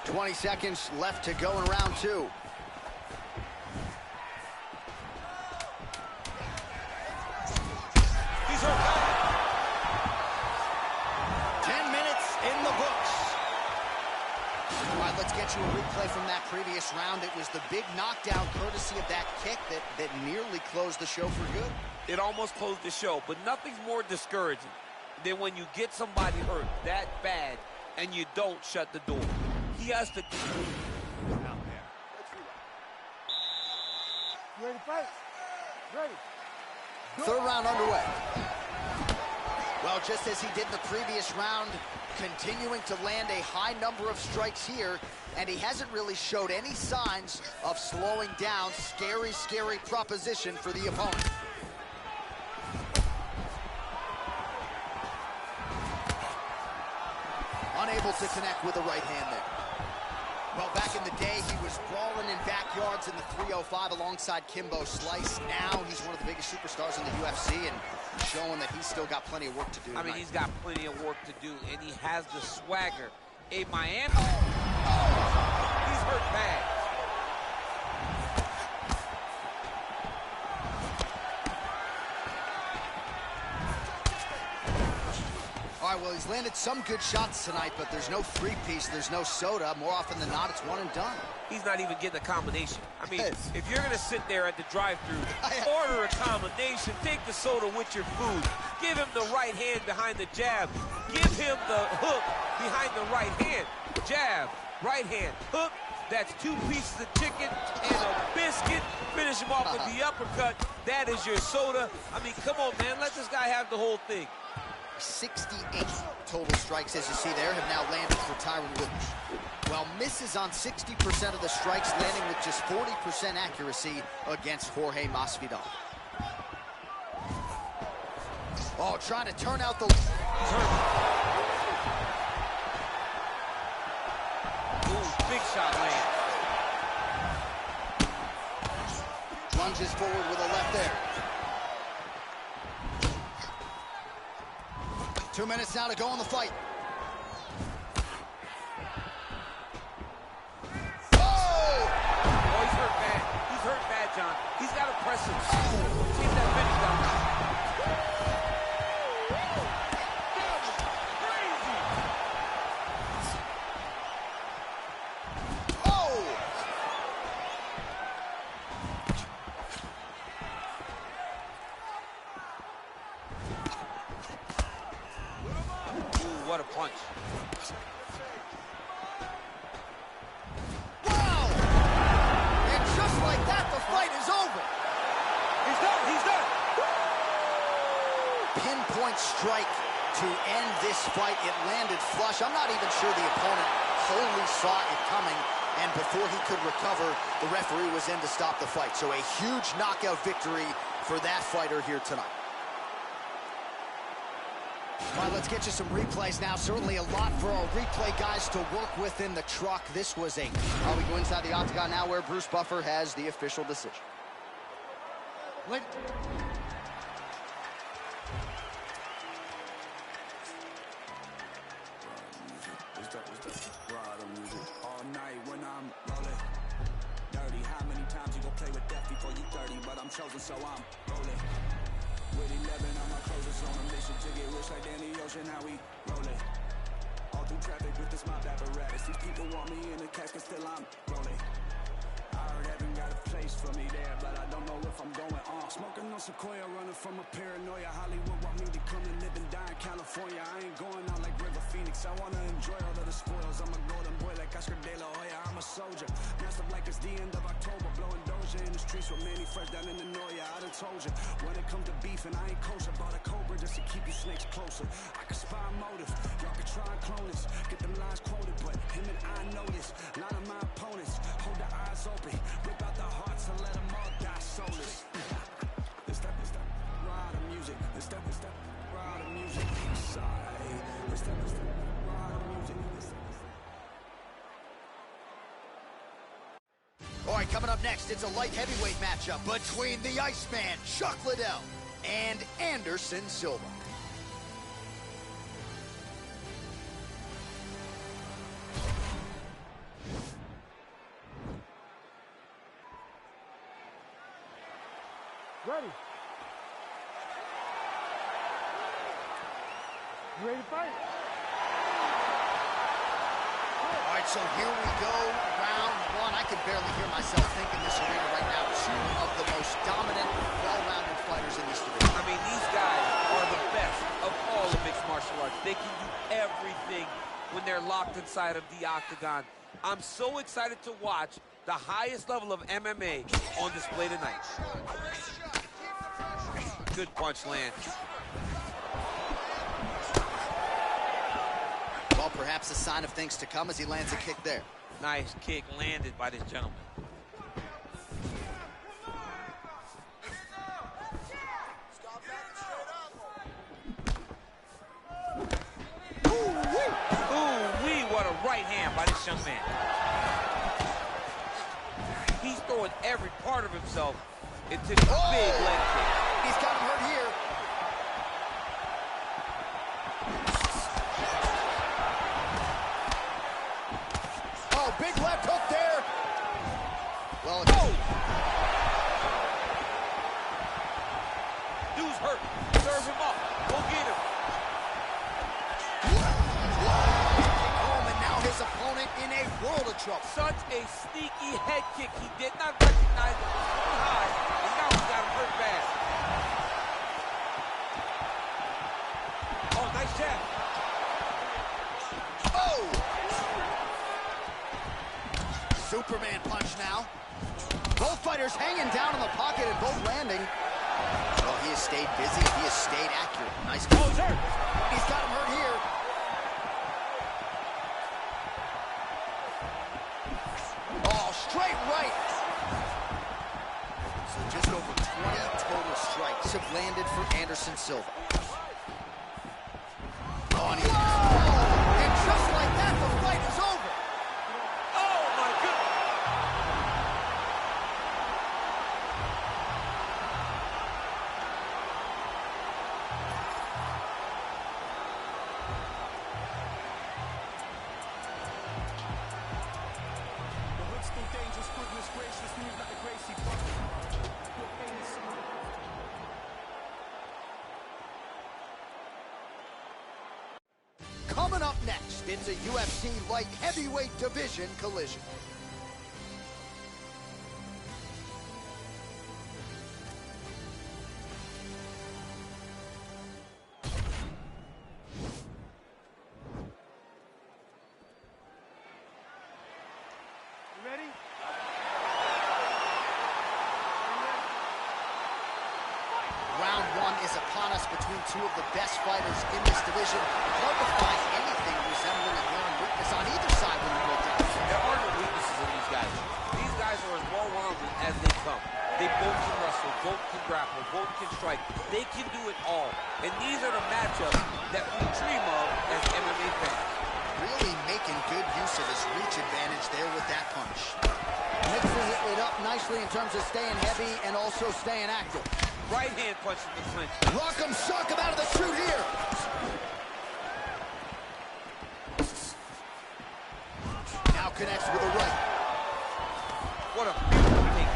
20 seconds left to go in round 2. He's hurt bad. 10 minutes in the books. All right, let's get you a replay from that previous round. It was the big knockdown courtesy of that kick that nearly closed the show for good. It almost closed the show, but nothing's more discouraging than when you get somebody hurt that bad and you don't shut the door. He has to... Out there. You ready to fight? Ready. Third round underway. Well, just as he did in the previous round, continuing to land a high number of strikes here, and he hasn't really showed any signs of slowing down. Scary, scary proposition for the opponent. Unable to connect with the right hand there. Well, back in the day, he was brawling in backyards in the 305 alongside Kimbo Slice. Now he's one of the biggest superstars in the UFC and showing that he's still got plenty of work to do tonight. I mean, he's got plenty of work to do, and he has the swagger. A Miami... He's hurt bad. All right, well, he's landed some good shots tonight, but there's no three-piece, there's no soda. More often than not, it's one and done. He's not even getting a combination. I mean, if you're going to sit there at the drive-thru, order a combination, take the soda with your food, give him the right hand behind the jab, give him the hook behind the right hand, jab, right hand, hook. That's 2 pieces of chicken and a biscuit. Finish him off with the uppercut. That is your soda. I mean, come on, man. Let this guy have the whole thing. 68 total strikes, as you see there, have now landed for Tyron Woodley. Well, misses on 60% of the strikes, landing with just 40% accuracy against Jorge Masvidal. Oh, trying to turn out the... He's hurt. Ooh, big shot land. Lunges forward with a left there. 2 minutes now to go in the fight. Oh! Oh, he's hurt bad. He's hurt bad, John. He's got to press him. Keep that finish down. Oh! What a punch. Wow! And just like that, the fight is over. He's done. He's done. Pinpoint strike to end this fight. It landed flush. I'm not even sure the opponent wholly saw it coming, and before he could recover, the referee was in to stop the fight. So a huge knockout victory for that fighter here tonight. All right, let's get you some replays now. Certainly a lot for our replay guys to work with in the truck. This was a... We go inside the octagon now where Bruce Buffer has the official decision. All night when I'm rolling. Dirty, how many times you gon' play with death before you 30? But I'm chosen, so I'm rolling. With 11 on my closest on a mission to get rich like Danny Ocean, how we rolling. All through traffic with this mob apparatus. These people want me in the casket, still I'm rolling. I heard heaven got a place for me there, but I don't know if I'm going on. Smoking on Sequoia, running from a paranoia. Hollywood want me to come and live and die in California. I ain't going out like River Phoenix. I wanna enjoy all of the spoils. I'm a golden boy like Oscar De La Hoya. I'm a soldier, dressed up like it's the end of October. Blowing Doja in the streets with Manny Fresh down in the Noya. I done told you, when it come to beef and I ain't kosher. Bought a Cobra just to keep you snakes closer. I can spy motive, y'all can try and clone this. Get them lines quoted, but him and I know this. A lot of my opponents hold their eyes open, rip out the hearts and let them all die soulless. This step, ride the music. This step, ride the music. Sorry. This step, ride the music. All right, coming up next, it's a light heavyweight matchup between the Iceman, Chuck Liddell, and Anderson Silva. Ready. You ready to fight? All right, so here we go, round one. I can barely hear myself think in this arena right now. Two of the most dominant, well-rounded fighters in this division. I mean, these guys are the best of all of mixed martial arts. They can do everything when they're locked inside of the octagon. I'm so excited to watch the highest level of MMA on display tonight. Good punch lands. Well, perhaps a sign of things to come as he lands a kick there. Nice kick landed by this gentleman. Ooh-wee, what a right hand by this young man. He's throwing every part of himself into the big leg kick. He's got him hurt here. Oh, big left hook there. Well, Dude's hurt. Serve him up. Go get him. home, and now his opponent in a world of trouble. Such a sneaky head kick. He did not recognize it too high, and now he got him hurt bad. Oh, nice jab. Oh! Superman punch now. Both fighters hanging down in the pocket and both landing. Well, he has stayed busy. He has stayed accurate. Nice. Oh, he's hurt. He's got him hurt here. Oh, straight right. So just over 20 total strikes have landed for Anderson Silva. Oh, and just like that, the fight is over. Oh, my goodness. The hood's still dangerous, goodness gracious, move like a Gracie fuck. Your pain is so... Coming up next, it's a UFC light heavyweight division collision. You ready? Round one is upon us between two of the best fighters in this division. Hard to find anything resembling a glaring weakness on either side when you go down. There are no weaknesses in these guys. These guys are as well-rounded as they come. They both can wrestle, both can grapple, both can strike. They can do it all. And these are the matchups that we dream of as MMA fans. Really making good use of his reach advantage there with that punch. Mixes it up nicely in terms of staying heavy and also staying active. Right hand punch in the clinch. Rock him, shock him out of the chute here. Now connects with a right. What a beautiful take.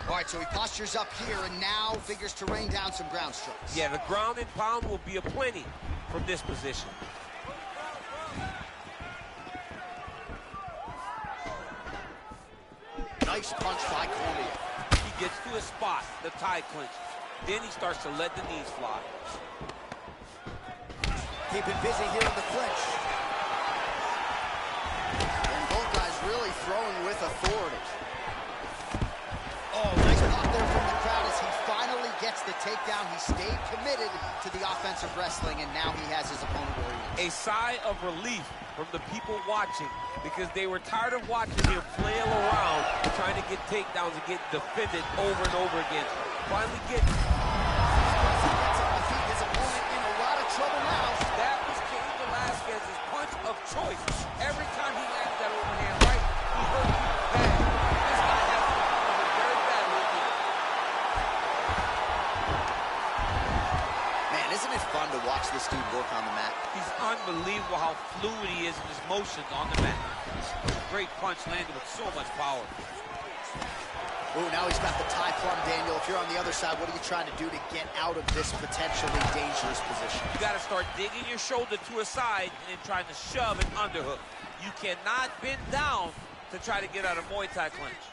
All right, so he postures up here and now figures to rain down some ground strikes. Yeah, the ground and pound will be aplenty from this position. Nice punch by Cormier. He gets to his spot, the tie clinch. Then he starts to let the knees fly. Keeping busy here in the clinch. And both guys really throwing with authority. Oh, nice pop there from the crowd as he finally gets the takedown. He stayed committed to the offensive wrestling, and now he has his opponent oriented. A sigh of relief from the people watching because they were tired of watching him flail around trying to get takedowns and get defended over and over again. Finally gets His opponent in a lot of trouble now. that was Cain Velasquez's punch of choice. Every time he landed that overhand right, he hurt people bad. This guy has to recover very badly again. Man, isn't Isn't it fun to watch this dude work on the mat? He's unbelievable how fluid he is in his motions on the mat. Great punch landed with so much power. Ooh, now he's got the tie plum, Daniel. If you're on the other side, what are you trying to do to get out of this potentially dangerous position? You got to start digging your shoulder to a side and trying to shove an underhook. You cannot bend down to try to get out of Muay Thai clinch.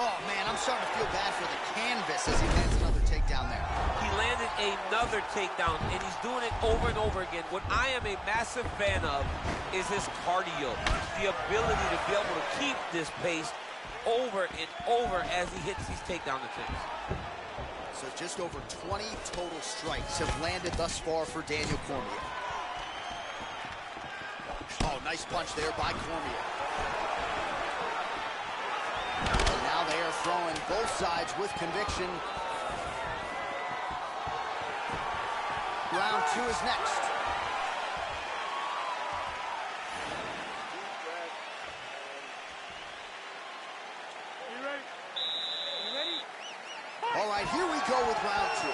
Oh, man, I'm starting to feel bad for the canvas as he lands another takedown there. He landed another takedown, and he's doing it over and over again. What I am a massive fan of is his cardio, the ability to be able to keep this pace over and over as he hits these takedown attempts. So just over 20 total strikes have landed thus far for Daniel Cormier. Oh, nice punch there by Cormier. And now they are throwing both sides with conviction. Round 2 is next. You ready? You ready? All right, here we go with round 2.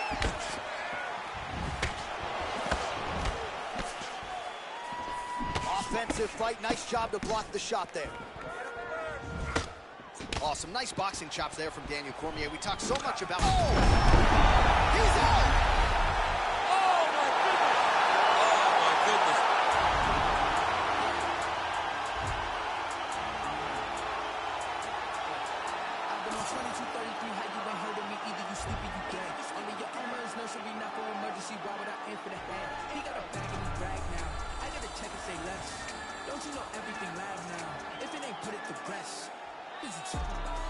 Offensive fight. Nice job to block the shot there. Awesome. Nice boxing chops there from Daniel Cormier. We talk so much about... Oh! He's out! Oh, my goodness! Oh, my goodness. I've been on 2233, how you ain't heard of me, either you sleep or you dead. Only your armor is nursery, not for emergency, why would I aim for the head? He got a bag and he brag now, I gotta check and say less. Don't you know everything live now, if it ain't put it to rest. What is he talking about?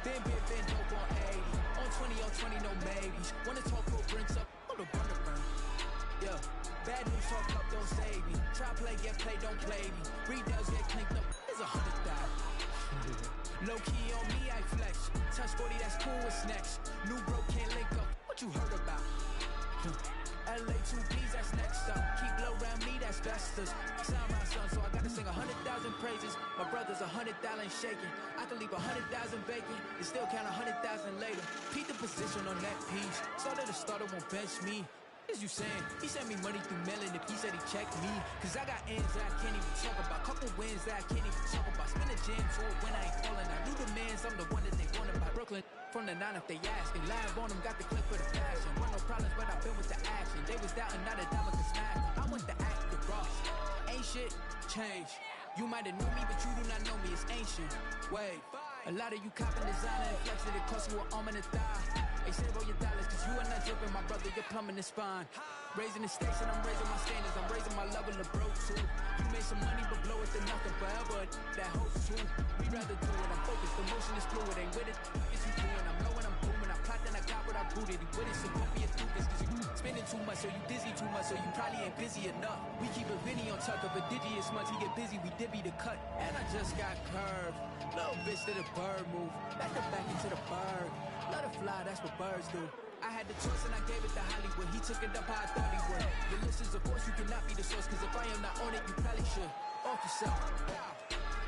Been dope on 80, on 20, on 20, no maybes. Wanna talk for brinks up, on the burner burn. Yeah, bad news talk up, don't save me. Try play, get play, don't play me. Redells get clinked up, there's 100,000. Low key on me, I flex. Touch 40, that's cool, what's next? New bro can't link up, what you heard about? LA 2Bs, that's next up. Keep low around me, that's besters. Sound my son, so I gotta sing 100,000 praises. My brother's 100,000 shaking. I can leave 100,000 vacant and still count 100,000 later. Peep the position on that piece. Started to starter won't bench me. What is you saying? He sent me money through mailing if he said he checked me. Cause I got ends that I can't even talk about. Couple wins that I can't even talk about. Spin a jam tour when I ain't calling. I knew the mans, I'm the one that they wanted by Brooklyn. From the 9 if they ask. And live on them, got the clip for the fashion. Want no problems, but I've been with the action. They was doubting, not a dime could smack. I want the act, the Ross. Ain't shit, change. You might have knew me, but you do not know me. It's ancient. Wait, a lot of you copping designer and flexing. It cost you an arm and a thigh. They say roll your dollars, cause you are not dripping, my brother, you're plumbing the spine. Raising the stakes and I'm raising my standards. I'm raising my level of broke too. You made some money, but blow it to nothing forever. That host too. We rather do it, I'm focused, the motion is fluid. Ain't with it, it's you doing. I'm low and I'm booming. I plot and I got what I booted. You with it, so don't be a doofus, cause you spending too much, so you dizzy too much, so you probably ain't busy enough. We keep a Vinny on tuck of a digious months. He get busy, we divvy the cut. And I just got curved. Little bitch did a bird move. Back to back into the bird. Let her fly, that's what birds do. I had the choice and I gave it to Hollywood. He took it up how I thought he would. Your list is a force, you cannot be the source. Cause if I am not on it, you probably should. Off yourself.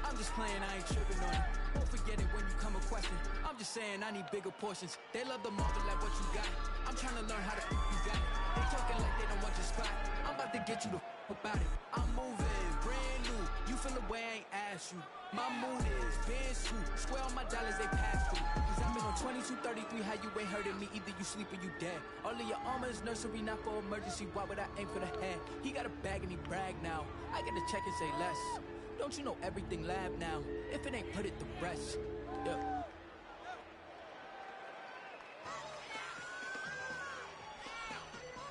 I'm just playing, I ain't tripping on it. Don't forget it when you come a question. I'm just saying I need bigger portions. They love the marvel like what you got. I'm trying to learn how to you got it. They talking like they don't want your spot. I'm about to get you the about it. I'm moving, brand new. You feel the way I ain't asked you. My mood is been swoop. Square on my dollars, they pass through. Cause I've been on 2233, how you ain't heard of me. Either you sleep or you dead. All of your armor is nursery, not for emergency. Why would I aim for the head? He got a bag and he brag now. I gotta check and say less. Don't you know everything lab now? If it ain't put it to rest. Yeah.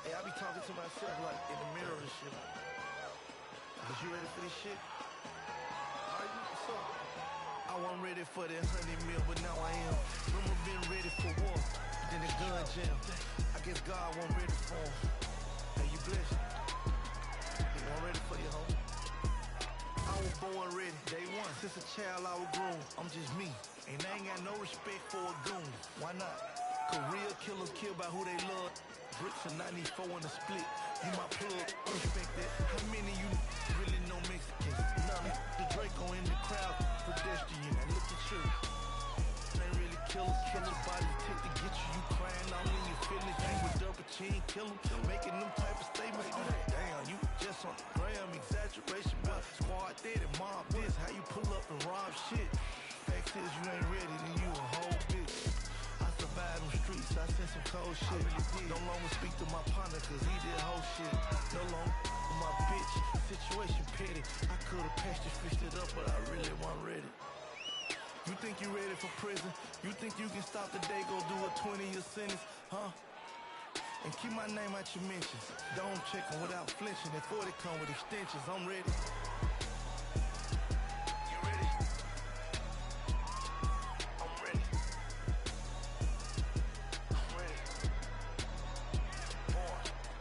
Hey, I be talking to myself like in the mirror and shit. Was you ready for this shit? Are you? What's up? I wasn't ready for that 100 mil, but now I am. Remember being ready for war, then the gun jam. I guess God wasn't ready for him. Hey, you blessed. He wasn't ready for you, homie. I was born ready, day one. Since a child I was grown. I'm just me, and I ain't got no respect for a goon. Why not? Cause real killers kill by who they love. Bricks and 94 in the split. You my plug, respect that. How many you really know Mexicans? None. The Draco in the crowd, pedestrian. And look at you. catch a body tick to get you. You crying all in your feelings. You with double chin, kill him. Making them type of statements. Damn, you just on the gram. Exaggeration, but squad dead and mob this. How you pull up and rob shit? Fact is, you ain't ready, then you a whole bitch. I survived them streets, I sent some cold shit. No longer speak to my partner, cause he did whole shit. No longer my bitch, situation petty. I could've patched it, fixed it up, but I really wasn't ready. You think you ready for prison? You think you can stop the day, go do a 20-year sentence, huh? And keep my name out your mentions. Don't check them without flinching. That 40 come with extensions, I'm ready. You ready? I'm ready. I'm ready.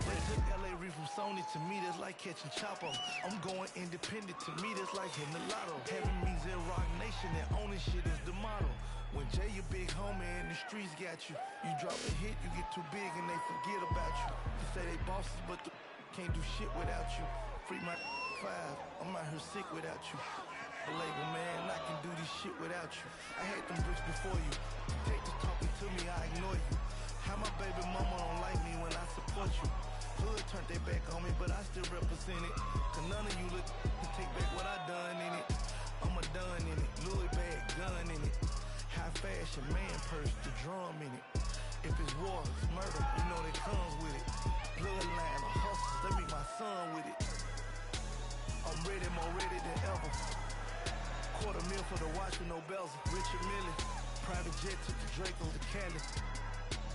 They took LA Reef from Sony, to me that's like catching Chapo. I'm going independent, to me that's like hitting the lotto. Having me Rock Nation and owning shit is the motto. When Jay, your big homie, and the streets got you. You drop a hit, you get too big and they forget about you. They say they bosses, but the can't do shit without you. Free my 5, I'm out here sick without you. A label, man, I can do this shit without you. I had them bricks before you. Take this talking to me, I ignore you. How my baby mama don't like me when I support you. Hood turned their back on me, but I still represent it. Cause none of you look to take back what I done in it. I'm a done in it, Louis bag, gun in it. High fashion, man purse, the drum in it. If it's war, it's murder, you know that comes with it. Bloodline, the hustlers, they be my son with it. I'm ready, more ready than ever. $250,000 for the watch with no bells. Richard Mille, private jet took the Draco to Cali.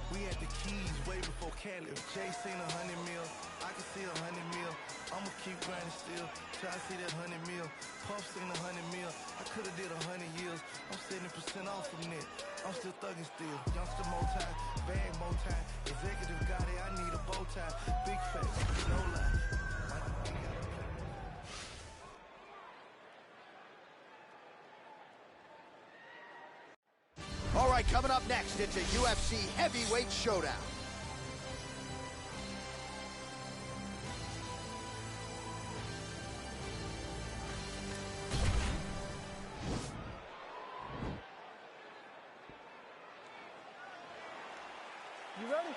We had the keys way before Cali. If Jay seen 100 mil, I can see 100 mil. I'ma keep grinding still till I see that 100 mil. Puff seen 100 mil, I could've did 100 years. I'm 70% off from that. I'm still thugging still. Youngster more time, bag more time. Executive got it, I need a bow tie. Big facts, no lie. All right, coming up next, it's a UFC heavyweight showdown. You ready?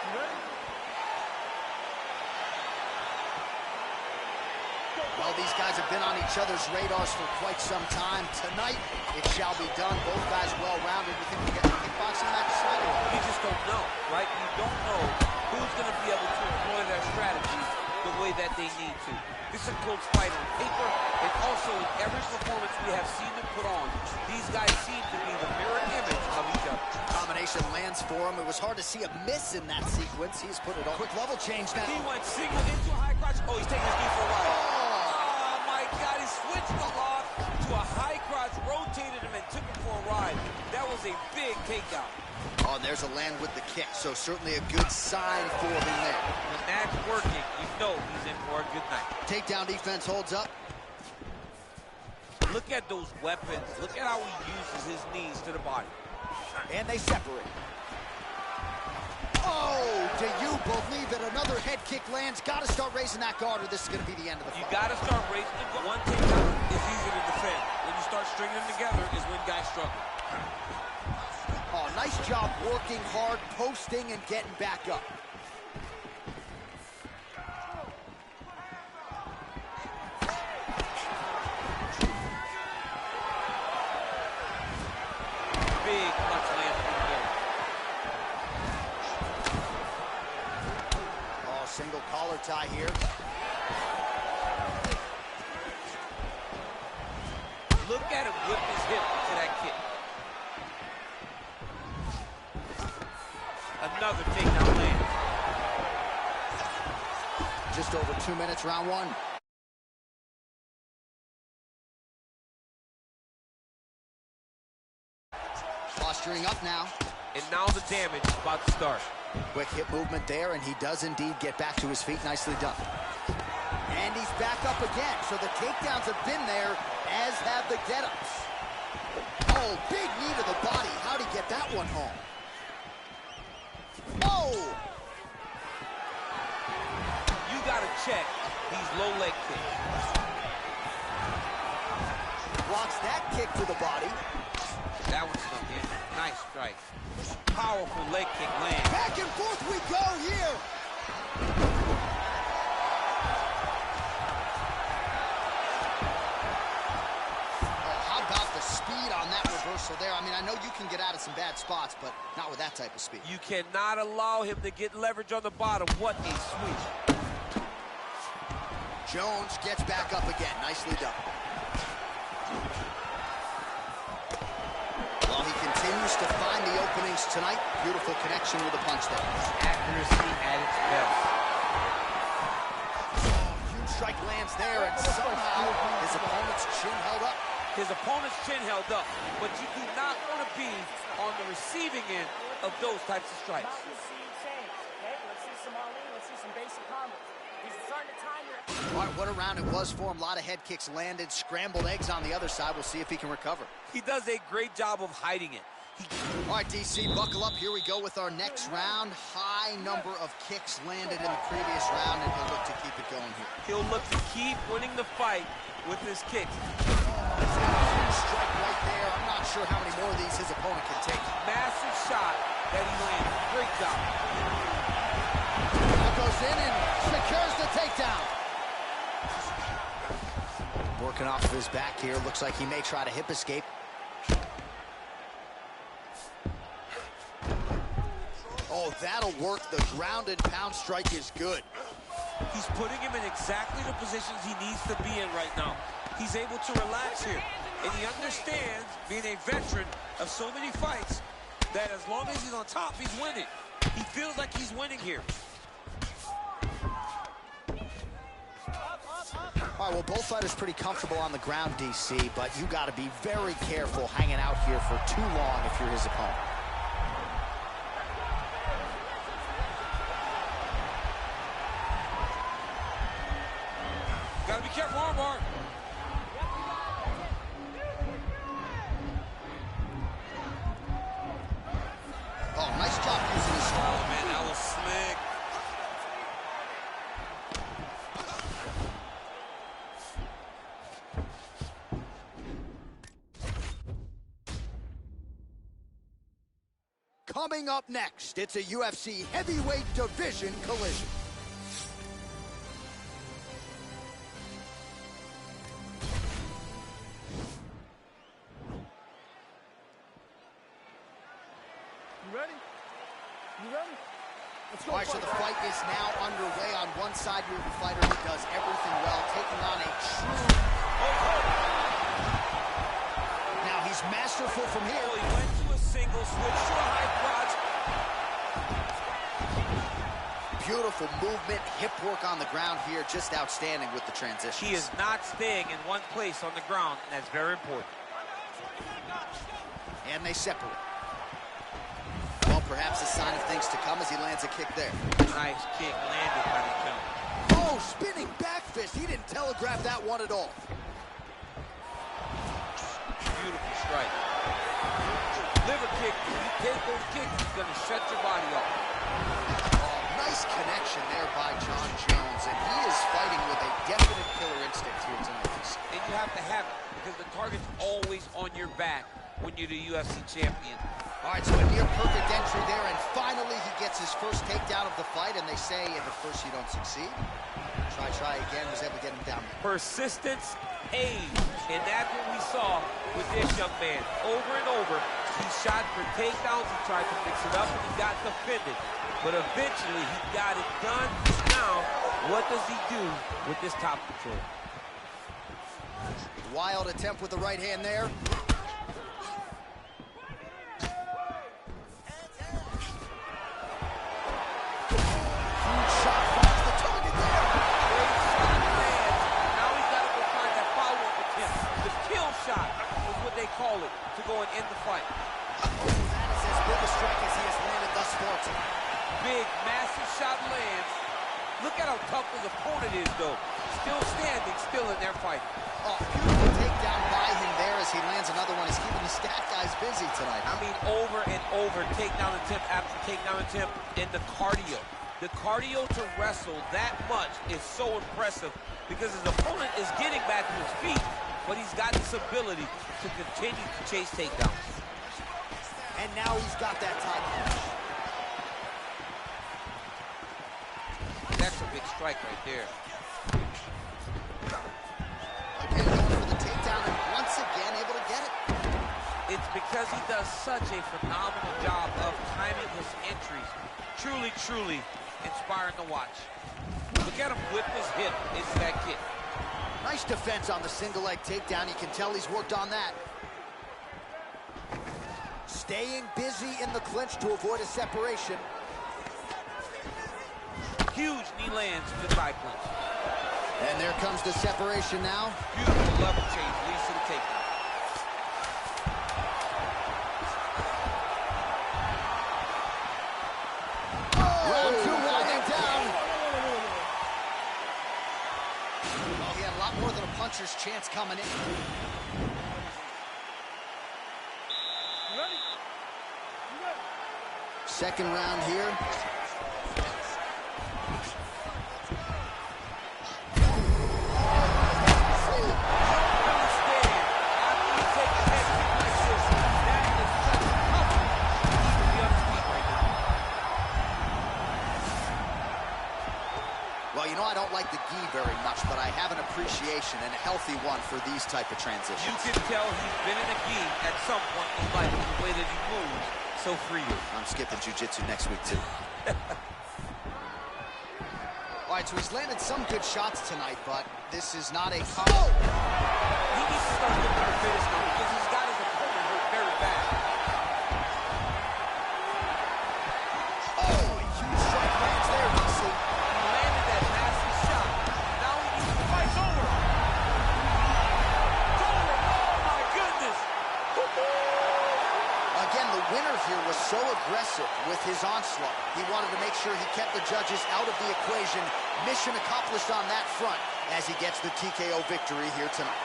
You ready? Well, these guys have been on each other's radars for quite some time. Tonight, it shall be done. Both guys well-rounded. You think we get a kickboxing match decided? You just don't know, right? You don't know who's going to be able to employ their strategies the way that they need to. This is a close fight on paper, and also in every performance we have seen them put on, these guys seem to be the mirror image of each other. Combination lands for him. It was hard to see a miss in that sequence. He's put it on. Quick level change now. He went single into a high crotch. Oh, he's taking his knee for a ride. Oh, my God. He switched the lock to a high crotch, rotated him, and took him for a ride. That was a big takedown. Oh, and there's a land with the kick, so certainly a good sign for him there. When that's working, you know he's in for a good night. Takedown defense holds up. Look at those weapons. Look at how he uses his knees to the body. And they separate. Oh, do you believe that another head kick lands? Got to start raising that guard, or this is going to be the end of the fight. You got to start raising the guard. One takedown is easy to defend. When you start stringing them together is when guys struggle. Oh, nice job working hard, posting, and getting back up. Big punch lands through the middle. Oh, single collar tie here. Look at him whip his hip to that kick. Another takedown lands. Just over 2 minutes, round one. Posturing up now. And now the damage is about to start. Quick hip movement there, and he does indeed get back to his feet. Nicely done. And he's back up again. So the takedowns have been there, as have the get-ups. Oh, big knee to the body. How'd he get that one home? Oh! You got to check these low leg kicks. Blocks kick to the body. That one's stuck in. Nice strike. Powerful leg kick lands. Back and forth we go here. Oh, how about the speed on that reversal there? I mean, I know you can get out of some bad spots, but not with that type of speed. You cannot allow him to get leverage on the bottom. What a sweep. Jones gets back up again. Nicely done. While he continues to find the openings tonight, beautiful connection with the punch there. Accuracy at its best. Huge strike lands there, and somehow his opponent's chin held up. His opponent's chin held up, but you do not want to be on the receiving end of those types of strikes. Let's see some all-in. Let's see some basic combos. He's starting to time your... All right, what a round it was for him. A lot of head kicks landed, scrambled eggs on the other side. We'll see if he can recover. He does a great job of hiding it. All right, DC, buckle up. Here we go with our next round. High number of kicks landed in the previous round, and he'll look to keep it going here. He'll look to keep winning the fight with his kicks. Strike right there. I'm not sure how many more of these his opponent can take. Massive shot that he landed. Great job. Now goes in and secures the takedown. Working off of his back here. Looks like he may try to hip escape. Oh, that'll work. The ground and pound strike is good. He's putting him in exactly the positions he needs to be in right now. He's able to relax here. And he understands, being a veteran of so many fights, that as long as he's on top, he's winning. He feels like he's winning here. All right, well, both fighters pretty comfortable on the ground, DC, but you got to be very careful hanging out here for too long if you're his opponent. Got to be careful, armbar. Oh, nice job using his style. Oh, man, that was slick. Coming up next, it's a UFC heavyweight division collision. You ready? You ready? Let's go. All right, so the fight is now underway. On one side, you have a fighter who does everything well, taking on a true... Now, he's masterful from here. Oh, he went to a single, switched to a high crotch. Beautiful movement, hip work on the ground here, just outstanding with the transition. He is not staying in one place on the ground, and that's very important. And they separate. Well, perhaps a sign of things to come as he lands a kick there. Nice kick landed by the jump. Oh, spinning back fist. He didn't telegraph that one at all. Beautiful strike. Liver kick. If you take those kicks, he's going to shut your body off. Oh, nice connection there by John Jones, and he is fighting with a definite killer instinct here tonight. And you have to have it, because the target's always on your back when you're the UFC champion. All right, so a near-perfect entry there, and finally he gets his first takedown of the fight, and they say if at first you don't succeed, try again, was able to get him down there. Persistence pays, and that's what we saw with this young man. Over and over, he shot for takedowns, he tried to mix it up, and he got defended. But eventually, he got it done. Now, what does he do with this top control? Wild attempt with the right hand there. Call it to go and end the fight. That is as big a strike as he has landed thus far tonight. Big, massive shot lands. Look at how tough his opponent is, though. Still standing, still in their fight. Oh, beautiful takedown by him there as he lands another one. He's keeping the stat guys busy tonight. I mean, over and over, takedown attempt after takedown attempt, and the cardio. The cardio to wrestle that much is so impressive because his opponent is getting back to his feet, but he's got this ability to continue to chase takedowns. And now he's got that tie punch. That's a big strike right there. Again, going for the takedown, and once again able to get it. It's because he does such a phenomenal job of timing his entries. Truly, truly inspiring to watch. Look at him whip his hip into that kick. Nice defense on the single leg takedown. You can tell he's worked on that. Staying busy in the clinch to avoid a separation. Huge knee lands to the thigh clinch. And there comes the separation now. Beautiful level change leads to the takedown. Round two winding down. Well, he had a lot more than a puncher's chance coming in. Second round here. Well, you know, I don't like the gi very much, but I have an appreciation and a healthy one for these type of transitions. You can tell he's been in a gi at some point in life with the way that he moves so freely. I'm skipping jiu-jitsu next week, too. All right, so he's landed some good shots tonight, but this is not a... He needs to start looking for fitness now because he's got his opponent hurt very bad. Oh, huge strike lands there, DC. He landed that nasty shot. Now he needs to fight over. Oh, my goodness. Again, the winner here was so aggressive with his onslaught. He wanted to make sure he kept the judges out of the equation. Mission accomplished on that front as he gets the TKO victory here tonight.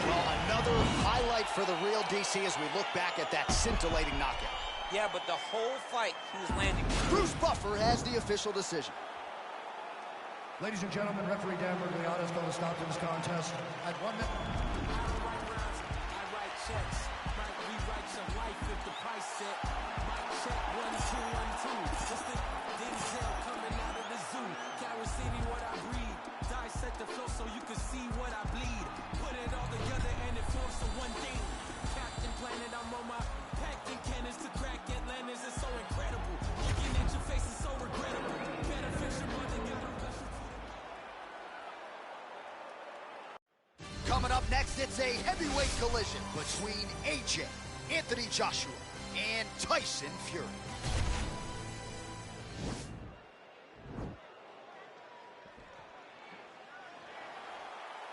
Well, another highlight for the real DC as we look back at that scintillating knockout. Yeah, but the whole fight he was landing. Bruce Buffer has the official decision. Ladies and gentlemen, referee Dan Bergliata is going to stop to this contest at 1 minute. I write checks, might rewrite your life if the price set. Might check 1, 2, 1, 2. Just the Denzel coming out of the zoo. Carosini what I breathe. Dissect the flow so you can see what I bleed. Put it all together and it forms the one thing. Captain Planet, I'm on my packing cannons to crack Atlantis. It's so incredible. Looking at your face is so regrettable. Better fix your mother, get her blessed. Coming up next, it's a heavyweight collision between AJ, Anthony Joshua, and Tyson Fury.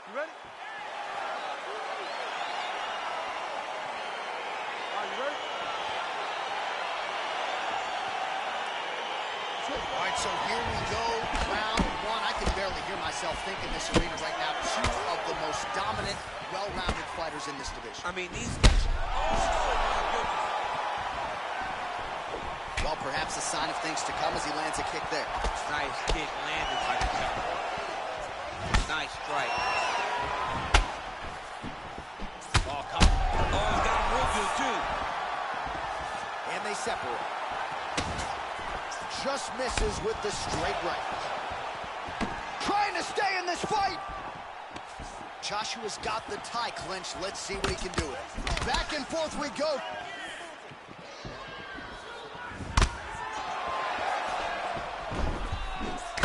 You ready? Are you ready? All right, so here we go, round one. I can barely hear myself think in this arena right now. Two of the most dominant, well-rounded fighters in this division. I mean, these guys. Oh, my goodness. Well, perhaps a sign of things to come as he lands a kick there. Nice kick landed by the jump. Nice strike. Oh, come on. Oh, he's got him real good, too. And they separate. Just misses with the straight right. Trying to stay in this fight. Joshua's got the tie clinch. Let's see what he can do with it. Back and forth we go.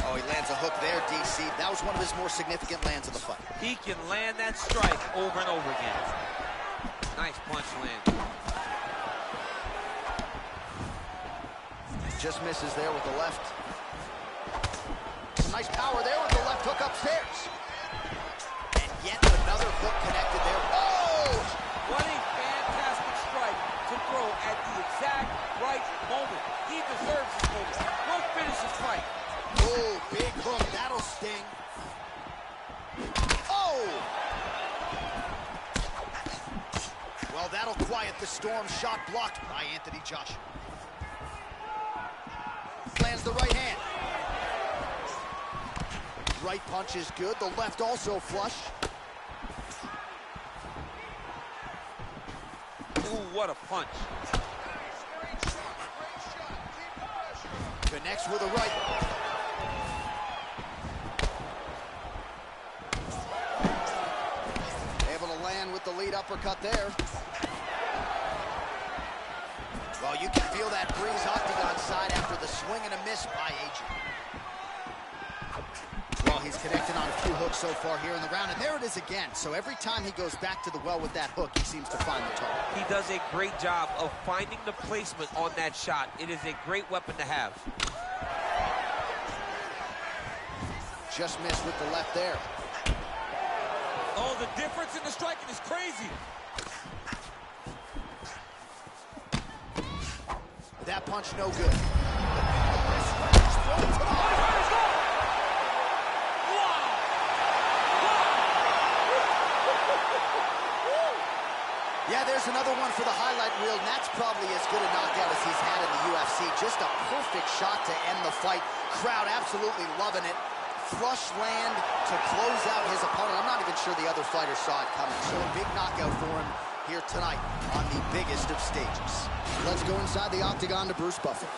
Oh, he lands a hook there, DC. That was one of his more significant lands of the fight. He can land that strike over and over again. Nice punch land. Just misses there with the left. Some nice power there with the left hook upstairs. And yet another hook connected there. Oh! What a fantastic strike to throw at the exact right moment. He deserves this moment. Go finish his fight. Oh, big hook. That'll sting. Oh! Well, that'll quiet the storm. Shot blocked by Anthony Joshua. Lands the right hand. right punch is good. The left also flush. Ooh, what a punch. Connects with a right. Able to land with the lead uppercut there. Well, you can feel that breeze octagon side after the swing and a miss by Adrian. Well, he's connected on a few hooks so far here in the round, and there it is again. So every time he goes back to the well with that hook, he seems to find the target. He does a great job of finding the placement on that shot. It is a great weapon to have. Just missed with the left there. Oh, the difference in the striking is crazy. That punch no good. Yeah, there's another one for the highlight reel, and that's probably as good a knockout as he's had in the UFC. Just a perfect shot to end the fight. Crowd absolutely loving it. Flush land to close out his opponent. I'm not even sure the other fighter saw it coming. So a big knockout for him here tonight on the biggest of stages. Let's go inside the octagon to Bruce Buffer.